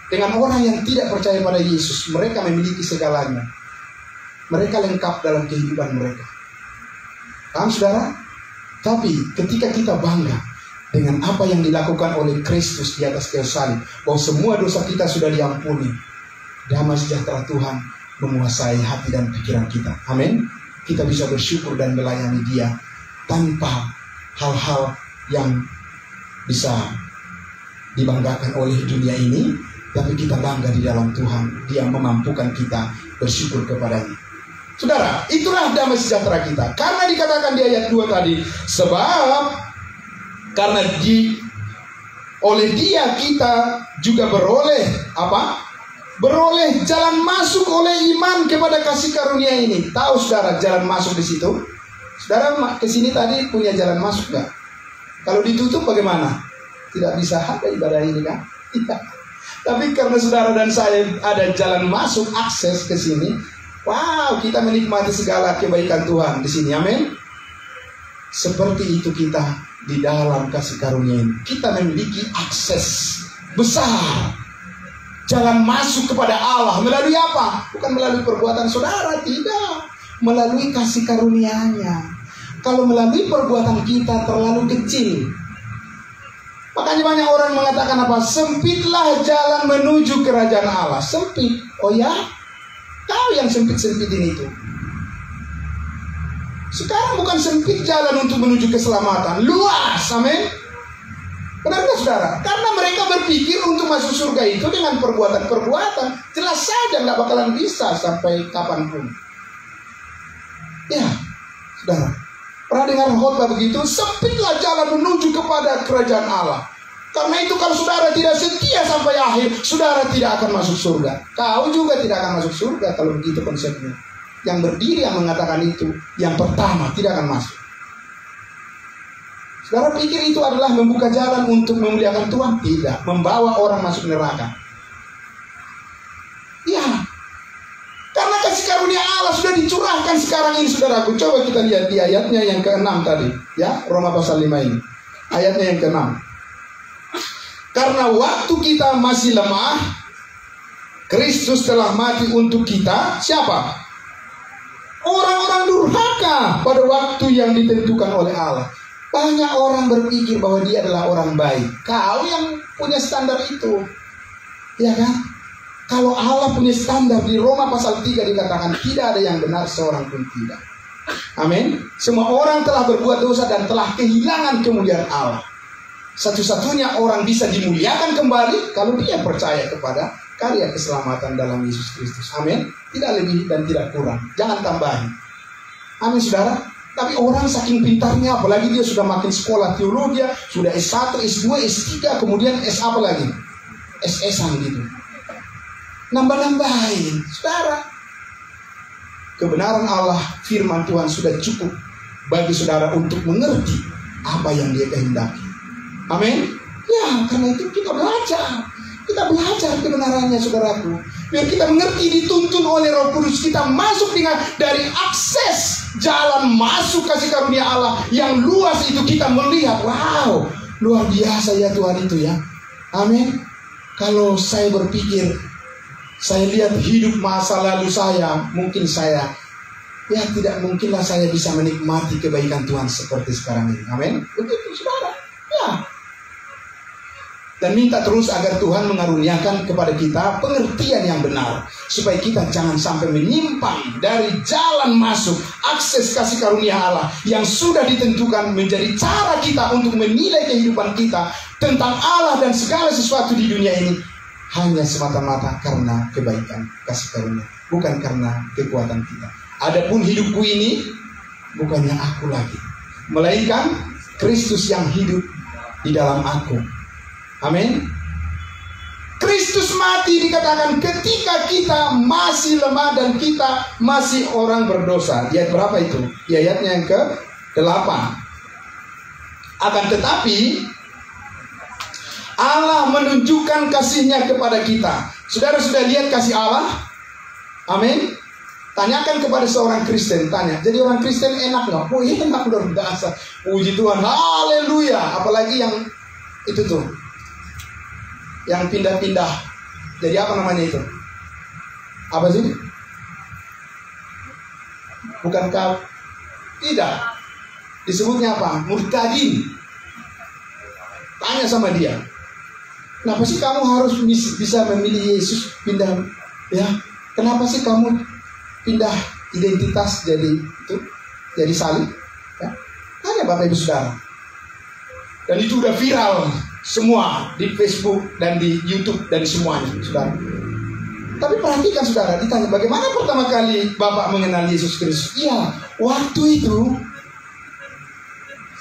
Dengan orang yang tidak percaya pada Yesus, mereka memiliki segalanya. Mereka lengkap dalam kehidupan mereka. Paham saudara? Tapi ketika kita bangga dengan apa yang dilakukan oleh Kristus di atas kayu salib, bahwa semua dosa kita sudah diampuni, damai sejahtera Tuhan menguasai hati dan pikiran kita. Amin. Kita bisa bersyukur dan melayani Dia tanpa hal-hal yang bisa dibanggakan oleh dunia ini, tapi kita bangga di dalam Tuhan. Dia memampukan kita bersyukur kepadanya. Saudara, itulah damai sejahtera kita. Karena dikatakan di ayat 2 tadi, sebab karena oleh Dia kita juga beroleh apa? Beroleh jalan masuk oleh iman kepada kasih karunia ini. Tahu saudara jalan masuk di situ? Saudara kesini tadi punya jalan masuk gak? Kalau ditutup bagaimana? Tidak bisa ada ibadah ini kan? Tidak. Tapi karena saudara dan saya ada jalan masuk, akses ke sini. Wow, kita menikmati segala kebaikan Tuhan di sini. Amin. Seperti itu kita di dalam kasih karunia ini. Kita memiliki akses besar. Jalan masuk kepada Allah. Melalui apa? Bukan melalui perbuatan saudara, tidak. Melalui kasih karunia-Nya. Kalau melalui perbuatan kita terlalu kecil. Makanya banyak orang mengatakan apa? Sempitlah jalan menuju kerajaan Allah. Sempit. Oh ya? Kau yang sempit-sempitin itu. Sekarang bukan sempit jalan untuk menuju keselamatan. Luas. Amin. Benarkah saudara? Karena mereka berpikir untuk masuk surga itu dengan perbuatan-perbuatan. Jelas saja nggak bakalan bisa sampai kapanpun. Ya, saudara, pernah dengar khotbah begitu? Sempitlah jalan menuju kepada kerajaan Allah. Karena itu kalau saudara tidak setia sampai akhir, saudara tidak akan masuk surga. Kau juga tidak akan masuk surga kalau begitu konsepnya. yang berdiri yang mengatakan itu, yang pertama tidak akan masuk. Saudara pikir itu adalah membuka jalan untuk memuliakan Tuhan? Tidak. Membawa orang masuk neraka. Ya, karena kasih karunia Allah sudah dicurahkan sekarang ini, saudaraku. Coba kita lihat di ayatnya yang ke-6 tadi, ya, Roma pasal 5 ini. Ayatnya yang ke-6. Karena waktu kita masih lemah, Kristus telah mati untuk kita. Siapa? Orang-orang durhaka pada waktu yang ditentukan oleh Allah. Banyak orang berpikir bahwa dia adalah orang baik. Kau yang punya standar itu, ya kan? Kalau Allah punya standar, di Roma pasal 3 dikatakan tidak ada yang benar seorang pun tidak. Amin. Semua orang telah berbuat dosa dan telah kehilangan kemuliaan Allah. Satu-satunya orang bisa dimuliakan kembali kalau dia percaya kepada karya keselamatan dalam Yesus Kristus. Amin. Tidak lebih dan tidak kurang. Jangan tambahin. Amin, saudara. Tapi orang saking pintarnya, apalagi dia sudah makin sekolah teologi, sudah S1, S2, S3, kemudian S apa lagi? SS-an gitu. Nambah-nambahin. Saudara, kebenaran Allah, firman Tuhan sudah cukup bagi saudara untuk mengerti apa yang dia kehendaki. Amin. Ya, karena itu kita belajar. Kita belajar kebenarannya, saudaraku. Biar kita mengerti, dituntun oleh Roh Kudus, kita masuk dari akses jalan masuk kasih karunia Allah yang luas itu. Kita melihat, wow, luar biasa ya Tuhan itu ya. Amin. Kalau saya berpikir, saya lihat hidup masa lalu saya, mungkin saya, ya tidak mungkinlah saya bisa menikmati kebaikan Tuhan seperti sekarang ini. Amin. Begitu, saudara. Ya. Dan minta terus agar Tuhan mengaruniakan kepada kita pengertian yang benar, supaya kita jangan sampai menyimpang dari jalan masuk akses kasih karunia Allah yang sudah ditentukan menjadi cara kita untuk menilai kehidupan kita tentang Allah dan segala sesuatu di dunia ini hanya semata-mata karena kebaikan kasih karunia, bukan karena kekuatan kita. Adapun hidupku ini bukannya aku lagi, melainkan Kristus yang hidup di dalam aku. Amin. Kristus mati dikatakan ketika kita masih lemah dan kita masih orang berdosa. Di ayat berapa itu? Di ayatnya yang ke-8. Akan tetapi Allah menunjukkan kasih-Nya kepada kita. Saudara sudah lihat kasih Allah? Amin. Tanyakan kepada seorang Kristen, tanya. Jadi orang Kristen enak nggak? Oh enak, luar biasa. Puji Tuhan, haleluya. Apalagi yang itu tuh, yang pindah-pindah. Jadi apa namanya itu? Apa sih? Bukankah? Tidak. Disebutnya apa? Murtadin. Tanya sama dia. Kenapa sih kamu harus bisa memilih Yesus pindah? Ya, kenapa sih kamu pindah identitas jadi itu? Jadi salib? Ya. Tanya Bapak Ibu Saudara. Dan itu udah viral semua di Facebook dan di YouTube dan semuanya, saudara. Tapi perhatikan saudara, ditanya bagaimana pertama kali Bapak mengenal Yesus Kristus? Iya, waktu itu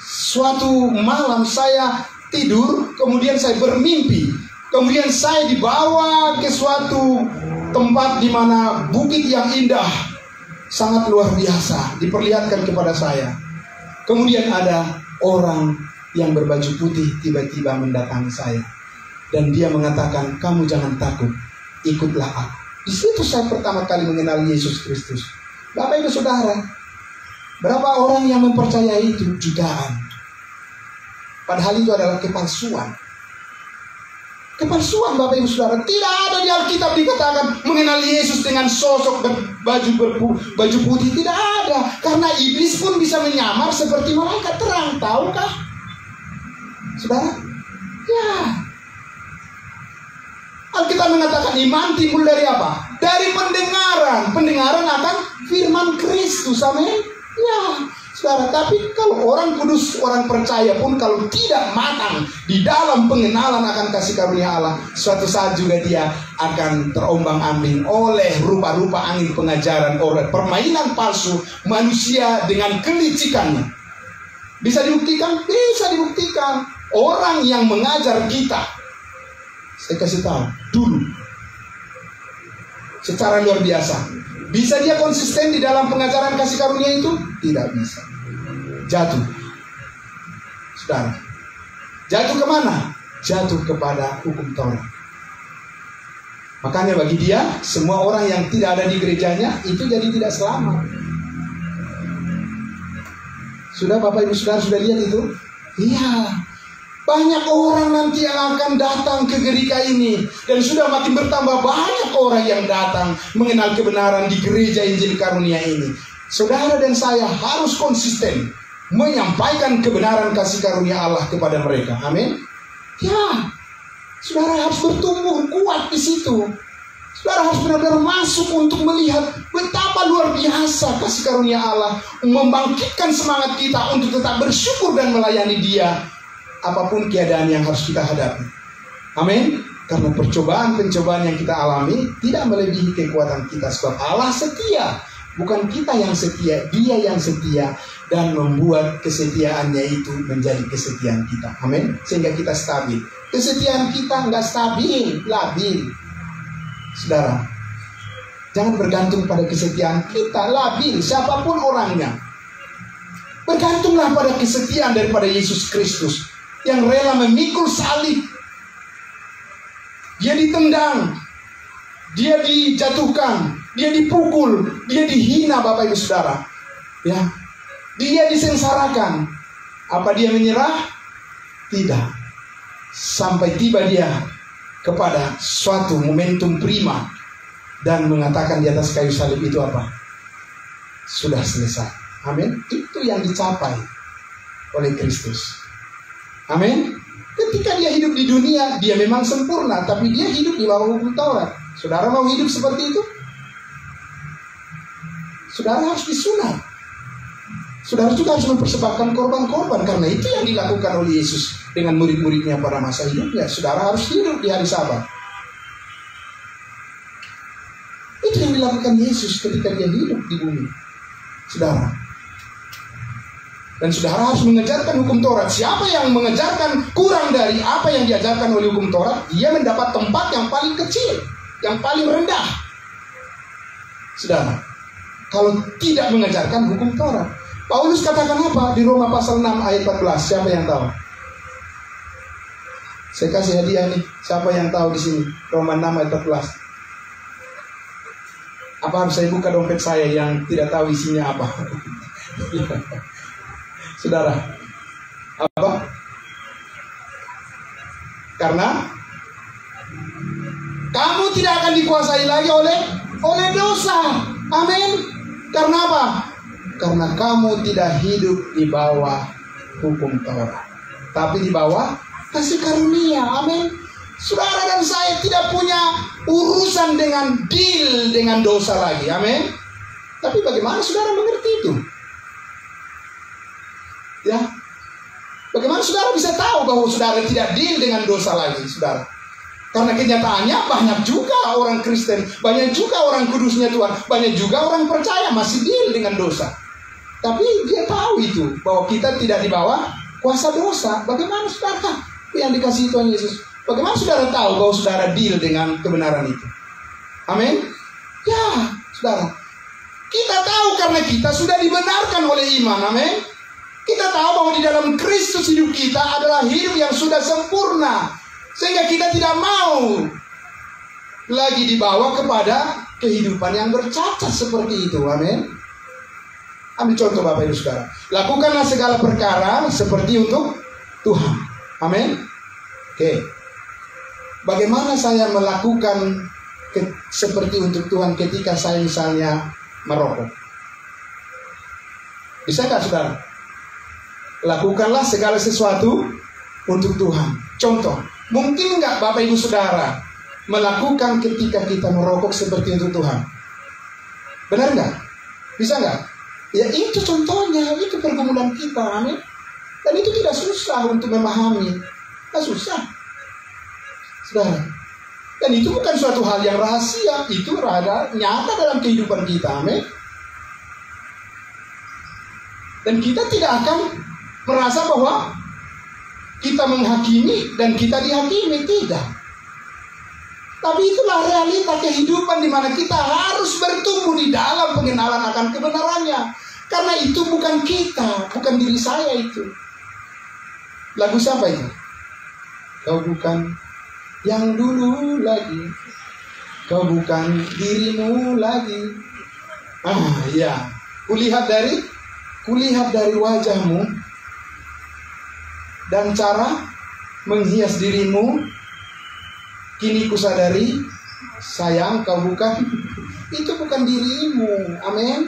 suatu malam saya tidur, kemudian saya bermimpi, kemudian saya dibawa ke suatu tempat di mana bukit yang indah, sangat luar biasa, diperlihatkan kepada saya. Kemudian ada orang yang berbaju putih tiba-tiba mendatangi saya, dan dia mengatakan, kamu jangan takut, ikutlah aku. Di situ saya pertama kali mengenal Yesus Kristus. Bapak Ibu Saudara, berapa orang yang mempercayai itu? Jutaan. Padahal itu adalah kepalsuan. Kepalsuan Bapak Ibu Saudara. Tidak ada di Alkitab dikatakan mengenal Yesus dengan sosok baju putih. Tidak ada. Karena iblis pun bisa menyamar seperti malaikat terang. Tahukah saudara? Ya. Alkitab mengatakan iman timbul dari apa? Dari pendengaran. Pendengaran akan firman Kristus. Amin. Ya. Saudara, tapi kalau orang kudus, orang percaya pun kalau tidak matang di dalam pengenalan akan kasih karunia Allah, suatu saat juga dia akan terombang-ambing oleh rupa-rupa angin pengajaran, oleh permainan palsu manusia dengan kelicikannya. Bisa dibuktikan? Bisa dibuktikan. Orang yang mengajar kita, saya kasih tahu dulu, secara luar biasa, Bisa dia konsisten di dalam pengajaran kasih karunia itu? Tidak bisa. Jatuh. Saudara. Jatuh kemana? Jatuh kepada hukum Taurat. Makanya bagi dia, semua orang yang tidak ada di gerejanya itu jadi tidak selamat. Sudah Bapak Ibu Saudara sudah lihat itu? Iya. Banyak orang nanti yang akan datang ke gereja ini. Dan sudah makin bertambah banyak orang yang datang mengenal kebenaran di gereja Injil Karunia ini. Saudara dan saya harus konsisten menyampaikan kebenaran kasih karunia Allah kepada mereka. Amin. Ya, saudara harus bertumbuh kuat di situ. Saudara harus benar-benar masuk untuk melihat betapa luar biasa kasih karunia Allah, membangkitkan semangat kita untuk tetap bersyukur dan melayani Dia apapun keadaan yang harus kita hadapi. Amin. Karena percobaan-pencobaan yang kita alami tidak melebihi kekuatan kita, sebab Allah setia. Bukan kita yang setia, Dia yang setia, dan membuat kesetiaannya itu menjadi kesetiaan kita. Amin. Sehingga kita stabil. Kesetiaan kita nggak stabil, labil. Saudara, jangan bergantung pada kesetiaan kita, labil, siapapun orangnya. Bergantunglah pada kesetiaan daripada Yesus Kristus yang rela memikul salib. Dia ditendang, dia dijatuhkan, dia dipukul, dia dihina Bapak Ibu Saudara. Ya, dia disengsarakan. Apa dia menyerah? Tidak. Sampai tiba dia kepada suatu momentum prima dan mengatakan di atas kayu salib itu apa? Sudah selesai. Amin. Itu yang dicapai oleh Kristus. Amin. Ketika dia hidup di dunia, dia memang sempurna, tapi dia hidup di bawah hukum Taurat. Saudara mau hidup seperti itu? Saudara harus disunat. Saudara juga harus mempersembahkan korban-korban, karena itu yang dilakukan oleh Yesus dengan murid-muridnya pada masa hidupnya. Saudara harus hidup di hari Sabat. Itu yang dilakukan Yesus ketika dia hidup di bumi. Saudara. Dan saudara harus mengejarkan hukum Taurat. Siapa yang mengejarkan kurang dari apa yang diajarkan oleh hukum Taurat, dia mendapat tempat yang paling kecil, yang paling rendah. Saudara, kalau tidak mengejarkan hukum Taurat. Paulus katakan apa di Roma pasal 6 ayat 14? Siapa yang tahu? Saya kasih hadiah nih. Siapa yang tahu di sini? Roma 6 ayat 14. Apa harus saya buka dompet saya yang tidak tahu isinya apa? Saudara, apa? Karena kamu tidak akan dikuasai lagi oleh dosa. Amin. Karena apa? Karena kamu tidak hidup di bawah hukum Taurat, tapi di bawah kasih karunia. Amin. Saudara dan saya tidak punya urusan dengan deal dengan dosa lagi. Amin. Tapi bagaimana saudara mengerti itu? Ya, bagaimana saudara bisa tahu bahwa saudara tidak deal dengan dosa lagi, saudara? Karena kenyataannya banyak juga orang Kristen, banyak juga orang kudusnya Tuhan, banyak juga orang percaya masih deal dengan dosa. Tapi dia tahu itu, bahwa kita tidak di bawah kuasa dosa. Bagaimana saudara yang dikasihi Tuhan Yesus? Bagaimana saudara tahu bahwa saudara deal dengan kebenaran itu? Amin. Ya, saudara, kita tahu karena kita sudah dibenarkan oleh iman. Amin. Kita tahu bahwa di dalam Kristus hidup kita adalah hidup yang sudah sempurna, sehingga kita tidak mau lagi dibawa kepada kehidupan yang bercacat seperti itu. Amin. Ambil contoh Bapak Ibu Saudara. Lakukanlah segala perkara seperti untuk Tuhan. Amin. Oke. Bagaimana saya melakukan seperti untuk Tuhan ketika saya misalnya merokok? Bisa nggak saudara? Lakukanlah segala sesuatu untuk Tuhan. Contoh, mungkin nggak Bapak Ibu Saudara melakukan ketika kita merokok seperti untuk Tuhan? Benar nggak? Bisa nggak? Ya itu contohnya, itu pergumulan kita. Amin. Dan itu tidak susah untuk memahami. Tidak susah, saudara. Dan itu bukan suatu hal yang rahasia. Itu nyata dalam kehidupan kita. Amin. Dan kita tidak akan merasa bahwa kita menghakimi dan kita dihakimi. Tidak. Tapi itulah realita kehidupan di mana kita harus bertumbuh di dalam pengenalan akan kebenarannya. Karena itu bukan kita, bukan diri saya itu. Lagu siapa itu? Kau bukan yang dulu lagi, kau bukan dirimu lagi. Ya, kulihat dari wajahmu dan cara menghias dirimu. Kini kusadari, sayang, kau bukan, itu bukan dirimu. Amin.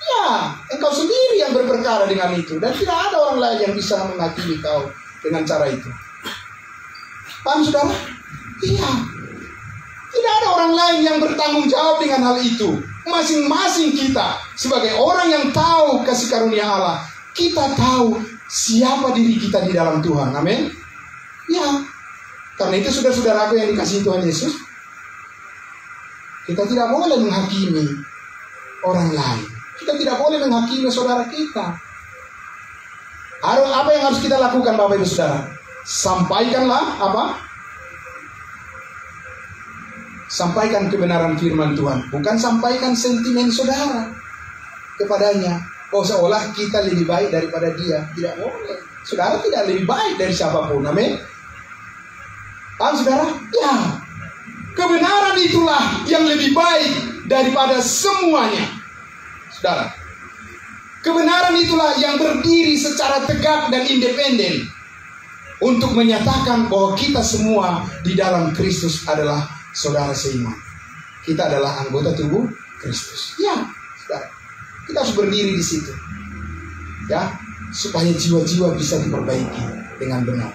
Ya, engkau sendiri yang berperkara dengan itu, dan tidak ada orang lain yang bisa menghakimi kau dengan cara itu. Paham, saudara? Iya. Tidak ada orang lain yang bertanggung jawab dengan hal itu. Masing-masing kita sebagai orang yang tahu kasih karunia Allah, kita tahu siapa diri kita di dalam Tuhan. Amin. Ya. Karena itu saudara-saudaraku yang dikasihi Tuhan Yesus, kita tidak boleh menghakimi orang lain. Kita tidak boleh menghakimi saudara kita. Apa yang harus kita lakukan, Bapak Ibu Saudara? Sampaikanlah apa? Sampaikan kebenaran firman Tuhan. Bukan sampaikan sentimen saudara kepadanya. Oh, seolah kita lebih baik daripada dia. Tidak boleh. Saudara tidak lebih baik dari siapapun. Amin. Paham, saudara? Ya. Kebenaran itulah yang lebih baik daripada semuanya. Saudara, kebenaran itulah yang berdiri secara tegak dan independen untuk menyatakan bahwa kita semua di dalam Kristus adalah saudara seiman. Kita adalah anggota tubuh Kristus. Ya, saudara. Kita harus berdiri di situ. Ya, supaya jiwa-jiwa bisa diperbaiki dengan benar.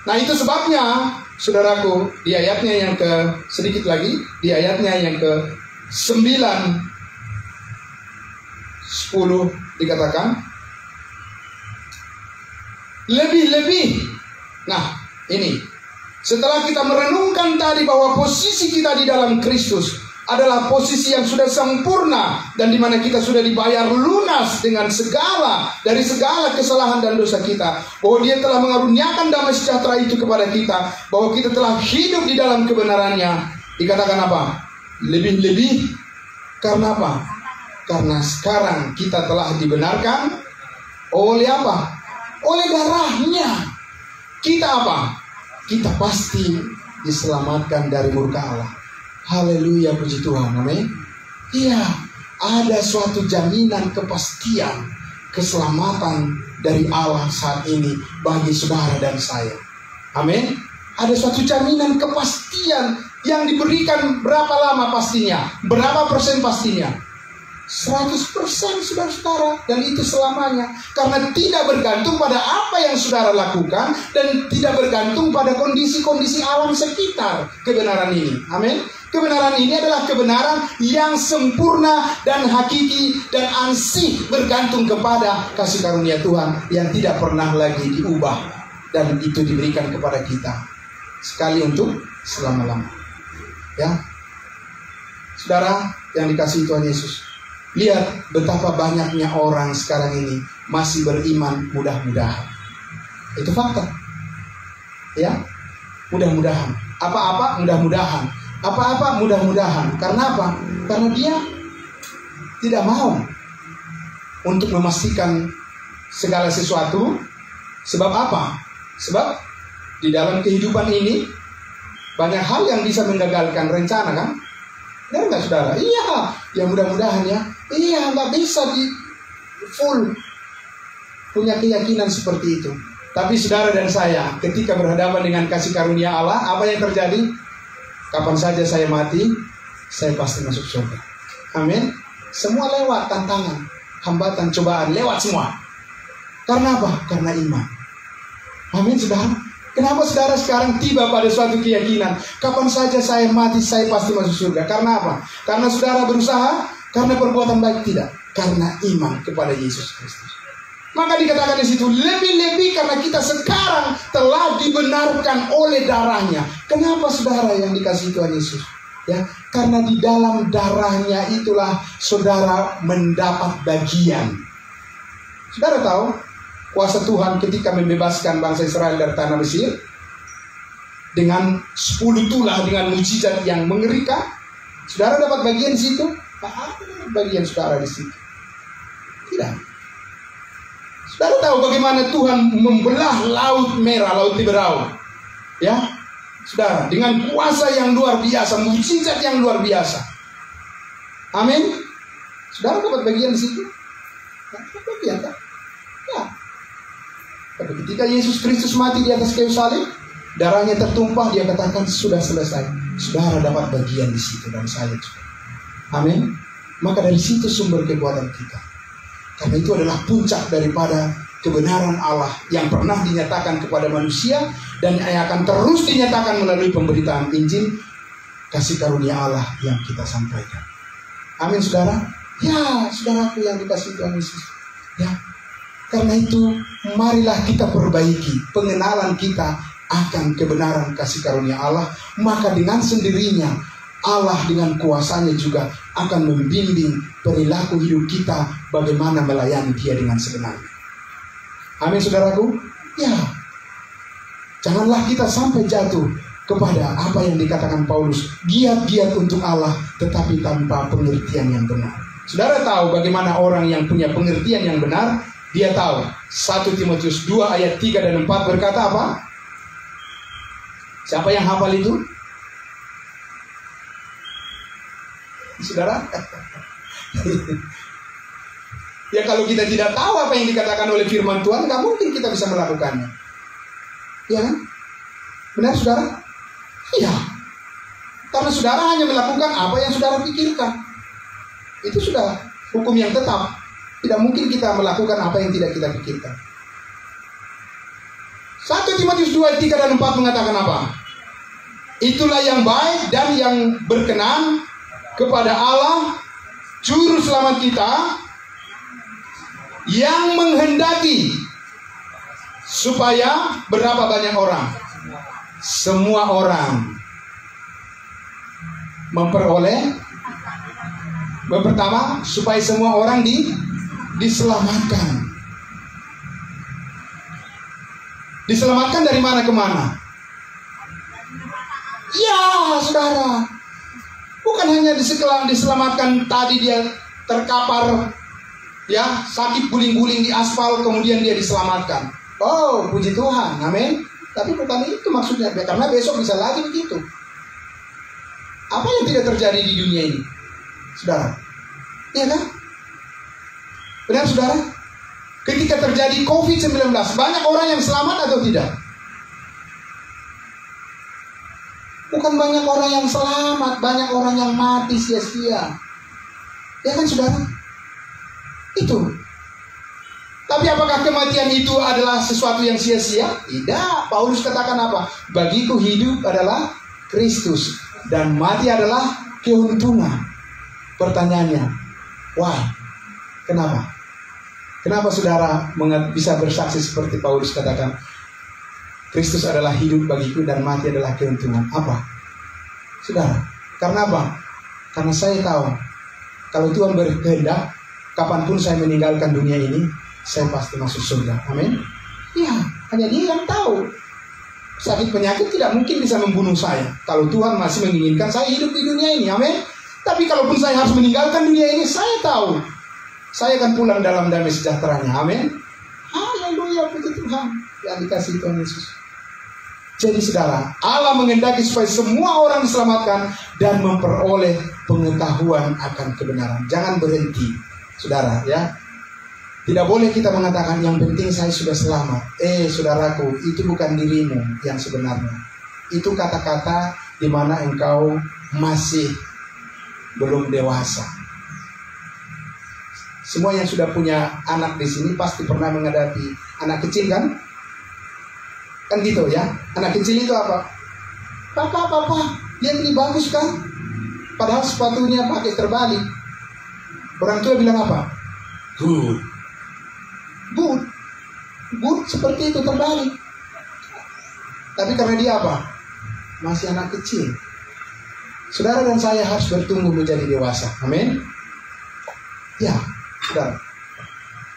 Nah, itu sebabnya, saudaraku, di ayatnya yang sedikit lagi, di ayatnya yang ke-9, 10 dikatakan, lebih-lebih. Nah, ini, setelah kita merenungkan tadi bahwa posisi kita di dalam Kristus adalah posisi yang sudah sempurna, dan di mana kita sudah dibayar lunas dengan dari segala kesalahan dan dosa kita, bahwa Dia telah mengaruniakan damai sejahtera itu kepada kita, bahwa kita telah hidup di dalam kebenarannya. Dikatakan apa? Lebih-lebih. Karena apa? Karena sekarang kita telah dibenarkan oleh apa? Oleh darahnya. Kita apa? Kita pasti diselamatkan dari murka Allah. Haleluya, puji Tuhan. Amin. Iya, ada suatu jaminan kepastian keselamatan dari Allah saat ini bagi saudara dan saya. Amin. Ada suatu jaminan kepastian yang diberikan. Berapa lama pastinya? Berapa persen pastinya? 100% saudara-saudara, dan itu selamanya. Karena tidak bergantung pada apa yang saudara lakukan, dan tidak bergantung pada kondisi-kondisi alam sekitar kebenaran ini. Amin. Kebenaran ini adalah kebenaran yang sempurna dan hakiki dan ansih bergantung kepada kasih karunia Tuhan yang tidak pernah lagi diubah, dan itu diberikan kepada kita sekali untuk selama-lama. Ya, saudara yang dikasihi Tuhan Yesus, lihat betapa banyaknya orang sekarang ini masih beriman mudah-mudahan. Itu fakta. Ya, mudah-mudahan. Apa-apa mudah-mudahan. Apa-apa mudah-mudahan. Karena apa? Karena dia tidak mau untuk memastikan segala sesuatu. Sebab apa? Sebab di dalam kehidupan ini banyak hal yang bisa menggagalkan rencana, kan? Benar nggak, saudara? Iya, ya mudah-mudahan ya. Iya, nggak bisa di full punya keyakinan seperti itu. Tapi saudara dan saya, ketika berhadapan dengan kasih karunia Allah, apa yang terjadi? Kapan saja saya mati, saya pasti masuk surga. Amin. Semua lewat tantangan, hambatan, cobaan, lewat semua. Karena apa? Karena iman. Amin, saudara. Kenapa saudara sekarang tiba pada suatu keyakinan, kapan saja saya mati, saya pasti masuk surga? Karena apa? Karena saudara berusaha? Karena perbuatan baik? Tidak. Karena iman kepada Yesus Kristus. Maka dikatakan di situ, lebih-lebih karena kita sekarang telah dibenarkan oleh darahnya. Kenapa saudara yang dikasihi Tuhan Yesus? Ya, karena di dalam darahnya itulah saudara mendapat bagian. Saudara tahu kuasa Tuhan ketika membebaskan bangsa Israel dari tanah Mesir? dengan 10 tulah, dengan mujizat yang mengerikan. Saudara dapat bagian di situ? Apa bagian saudara di situ? Tidak. Saudara tahu bagaimana Tuhan membelah laut merah, laut Tiberau, ya, saudara, dengan kuasa yang luar biasa, mujizat yang luar biasa. Amin. Saudara dapat bagian di situ? Dapat bagian, kan? Ya. Tapi ketika Yesus Kristus mati di atas kayu salib, darahnya tertumpah, dia katakan sudah selesai. Saudara dapat bagian di situ, dan saya juga. Amin. Maka dari situ sumber kekuatan kita. Karena itu adalah puncak daripada kebenaran Allah yang pernah dinyatakan kepada manusia dan yang akan terus dinyatakan melalui pemberitaan Injil, kasih karunia Allah yang kita sampaikan. Amin, saudara. Ya, saudaraku yang dikasihi Tuhan Yesus. Ya. Karena itu, marilah kita perbaiki pengenalan kita akan kebenaran kasih karunia Allah. Maka dengan sendirinya, Allah dengan kuasanya juga akan membimbing perilaku hidup kita bagaimana melayani Dia dengan sebenarnya. Amin, saudaraku. Ya, janganlah kita sampai jatuh kepada apa yang dikatakan Paulus, giat-giat untuk Allah tetapi tanpa pengertian yang benar. Saudara tahu bagaimana orang yang punya pengertian yang benar? Dia tahu 1 Timotius 2 ayat 3 dan 4 berkata apa? Siapa yang hafal itu? Saudara? Ya, kalau kita tidak tahu apa yang dikatakan oleh firman Tuhan, nggak mungkin kita bisa melakukannya. Ya kan? Benar, saudara? Iya. Karena saudara hanya melakukan apa yang saudara pikirkan. Itu sudah hukum yang tetap. Tidak mungkin kita melakukan apa yang tidak kita pikirkan. 1 Timotius 2, 3 dan 4 mengatakan apa? Itulah yang baik dan yang berkenan kepada Allah, Juru Selamat kita, yang menghendaki supaya berapa banyak orang? Semua orang memperoleh. Yang pertama, supaya semua orang diselamatkan. Diselamatkan dari mana ke mana? Ya, saudara. Bukan hanya diselamatkan tadi dia terkapar, ya, sakit guling-guling di aspal, kemudian dia diselamatkan. Oh, puji Tuhan, amin. Tapi bukan itu maksudnya, karena besok bisa lagi begitu. Apa yang tidak terjadi di dunia ini, saudara? Iya kan? Benar, saudara? Ketika terjadi COVID-19, banyak orang yang selamat atau tidak? Bukan banyak orang yang selamat, banyak orang yang mati sia-sia. Ya kan, saudara? Itu. Tapi apakah kematian itu adalah sesuatu yang sia-sia? Tidak. Paulus katakan apa? Bagiku hidup adalah Kristus dan mati adalah keuntungan. Pertanyaannya, why? Kenapa? Kenapa saudara bisa bersaksi seperti Paulus katakan, Kristus adalah hidup bagiku dan mati adalah keuntungan? Apa? Saudara, karena apa? Karena saya tahu, kalau Tuhan berkehendak, kapanpun saya meninggalkan dunia ini, saya pasti masuk surga. Amin. Ya, hanya Dia yang tahu. Sakit penyakit tidak mungkin bisa membunuh saya kalau Tuhan masih menginginkan saya hidup di dunia ini. Amin. Tapi kalaupun saya harus meninggalkan dunia ini, saya tahu saya akan pulang dalam damai sejahteranya. Amin. Haleluya, puji Tuhan yang dikasihi Tuhan Yesus. Jadi saudara, Allah menghendaki supaya semua orang diselamatkan dan memperoleh pengetahuan akan kebenaran. Jangan berhenti, saudara, ya. Tidak boleh kita mengatakan yang penting saya sudah selamat. Saudaraku, itu bukan dirimu yang sebenarnya. Itu kata-kata di mana engkau masih belum dewasa. Semua yang sudah punya anak di sini pasti pernah menghadapi anak kecil, kan? Kan gitu ya. Anak kecil itu apa? Papa, lihat ini bagus kan? Padahal sepatunya pakai terbalik. Orang tua bilang apa? Good seperti itu terbalik. Tapi karena dia apa? Masih anak kecil. Saudara dan saya harus bertumbuh menjadi dewasa. Amin. Ya, saudara,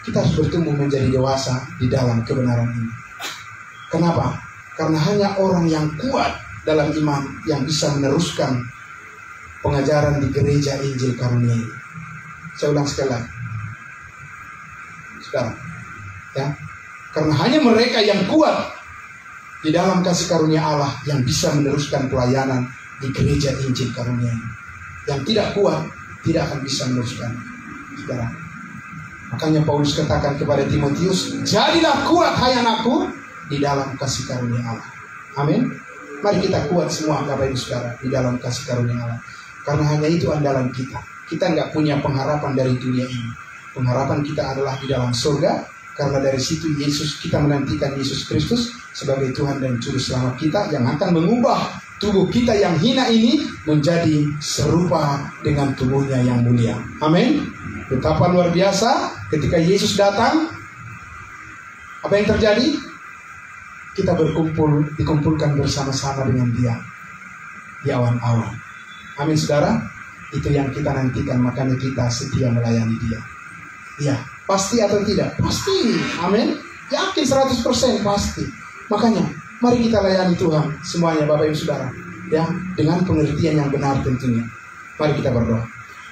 kita harus bertumbuh menjadi dewasa di dalam kebenaran ini. Kenapa? Karena hanya orang yang kuat dalam iman yang bisa meneruskan pengajaran di gereja Injil Karunia ini. Saya ulang sekali lagi, saudara, ya, karena hanya mereka yang kuat di dalam kasih karunia Allah yang bisa meneruskan pelayanan di gereja Injil Karunia ini. Yang tidak kuat tidak akan bisa meneruskan, saudara. Makanya Paulus katakan kepada Timotius, jadilah kuat hai anakku di dalam kasih karunia Allah. Amin. Mari kita kuat semua Bapak Ibu Saudara di dalam kasih karunia Allah. Karena hanya itu andalan kita. Kita nggak punya pengharapan dari dunia ini. Pengharapan kita adalah di dalam surga. Karena dari situ kita menantikan Yesus Kristus sebagai Tuhan dan Juru Selamat kita yang akan mengubah tubuh kita yang hina ini menjadi serupa dengan tubuhnya yang mulia. Amin. Betapa luar biasa ketika Yesus datang. Apa yang terjadi? Kita dikumpulkan bersama-sama dengan Dia di awan-awan. Amin, saudara. Itu yang kita nantikan, makanya kita setia melayani Dia. Ya, pasti atau tidak? Pasti. Amin. Yakin 100% pasti. Makanya mari kita layani Tuhan semuanya Bapak Ibu Saudara, ya, dengan pengertian yang benar tentunya. Mari kita berdoa.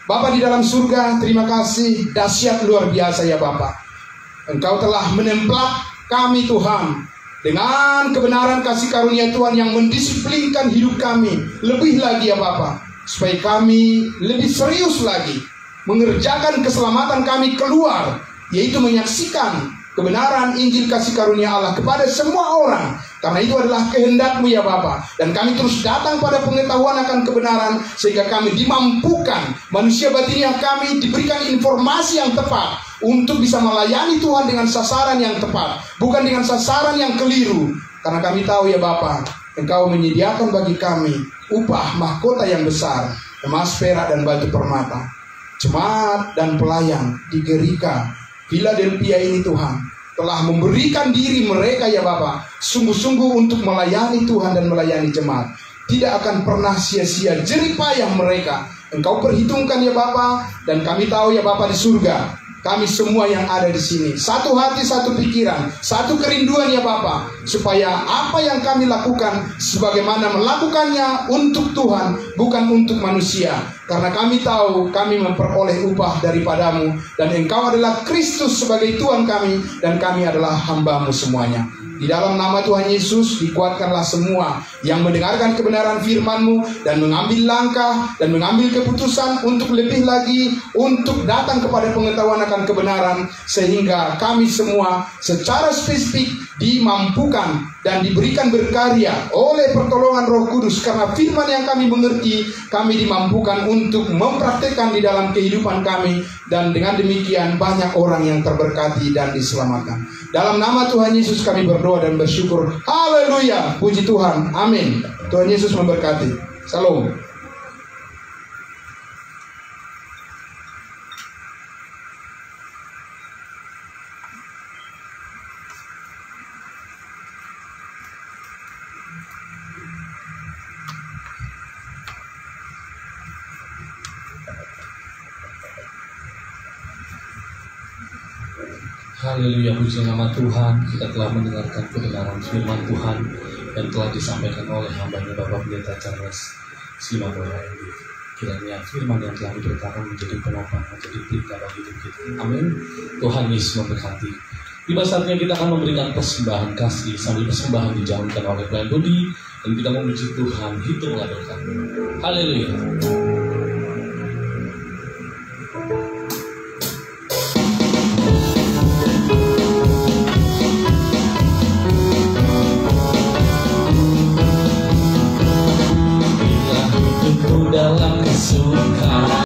Bapa di dalam surga, terima kasih dahsyat luar biasa ya Bapa. Engkau telah menemplak kami Tuhan dengan kebenaran kasih karunia Tuhan yang mendisiplinkan hidup kami lebih lagi ya Bapa, supaya kami lebih serius lagi mengerjakan keselamatan kami keluar, yaitu menyaksikan kebenaran Injil kasih karunia Allah kepada semua orang. Karena itu adalah kehendak-Mu ya Bapa. Dan kami terus datang pada pengetahuan akan kebenaran, sehingga kami dimampukan, manusia batinnya kami diberikan informasi yang tepat untuk bisa melayani Tuhan dengan sasaran yang tepat, bukan dengan sasaran yang keliru. Karena kami tahu ya Bapa, Engkau menyediakan bagi kami upah mahkota yang besar, emas, perak, dan batu permata. Jemaat dan pelayan di Gerika Philadelphia ini Tuhan telah memberikan diri mereka ya Bapa, sungguh-sungguh untuk melayani Tuhan dan melayani jemaat. Tidak akan pernah sia-sia jerih payah mereka. Engkau perhitungkan ya Bapa, dan kami tahu ya Bapa di surga, kami semua yang ada di sini satu hati, satu pikiran, satu kerinduan ya Bapa, supaya apa yang kami lakukan sebagaimana melakukannya untuk Tuhan, bukan untuk manusia. Karena kami tahu kami memperoleh upah daripada-Mu, dan Engkau adalah Kristus sebagai Tuhan kami, dan kami adalah hamba-Mu semuanya. Di dalam nama Tuhan Yesus, dikuatkanlah semua yang mendengarkan kebenaran firman-Mu dan mengambil langkah dan mengambil keputusan untuk lebih lagi untuk datang kepada pengetahuan akan kebenaran, sehingga kami semua secara spesifik dimampukan dan diberikan berkarya oleh pertolongan Roh Kudus. Karena firman yang kami mengerti, kami dimampukan untuk mempraktekkan di dalam kehidupan kami, dan dengan demikian banyak orang yang terberkati dan diselamatkan. Dalam nama Tuhan Yesus kami berdoa dan bersyukur. Haleluya, puji Tuhan, amin. Tuhan Yesus memberkati. Salam. Haleluya, puji nama Tuhan. Kita telah mendengarkan kebenaran firman Tuhan yang telah disampaikan oleh hamba-Nya Bapak Pendeta Charles Simandola. Kiranya firman yang telah diberitakan menjadi penopang, menjadi berita bagi hidup kita. Amin. Tuhan Yesus memberkati. Tiba saatnya kita akan memberikan persembahan kasih sambil persembahan dijalankan oleh pelayan budi, dan kita memuji Tuhan, hitunglah berkat-Mu. Haleluya. Dalam kesukaan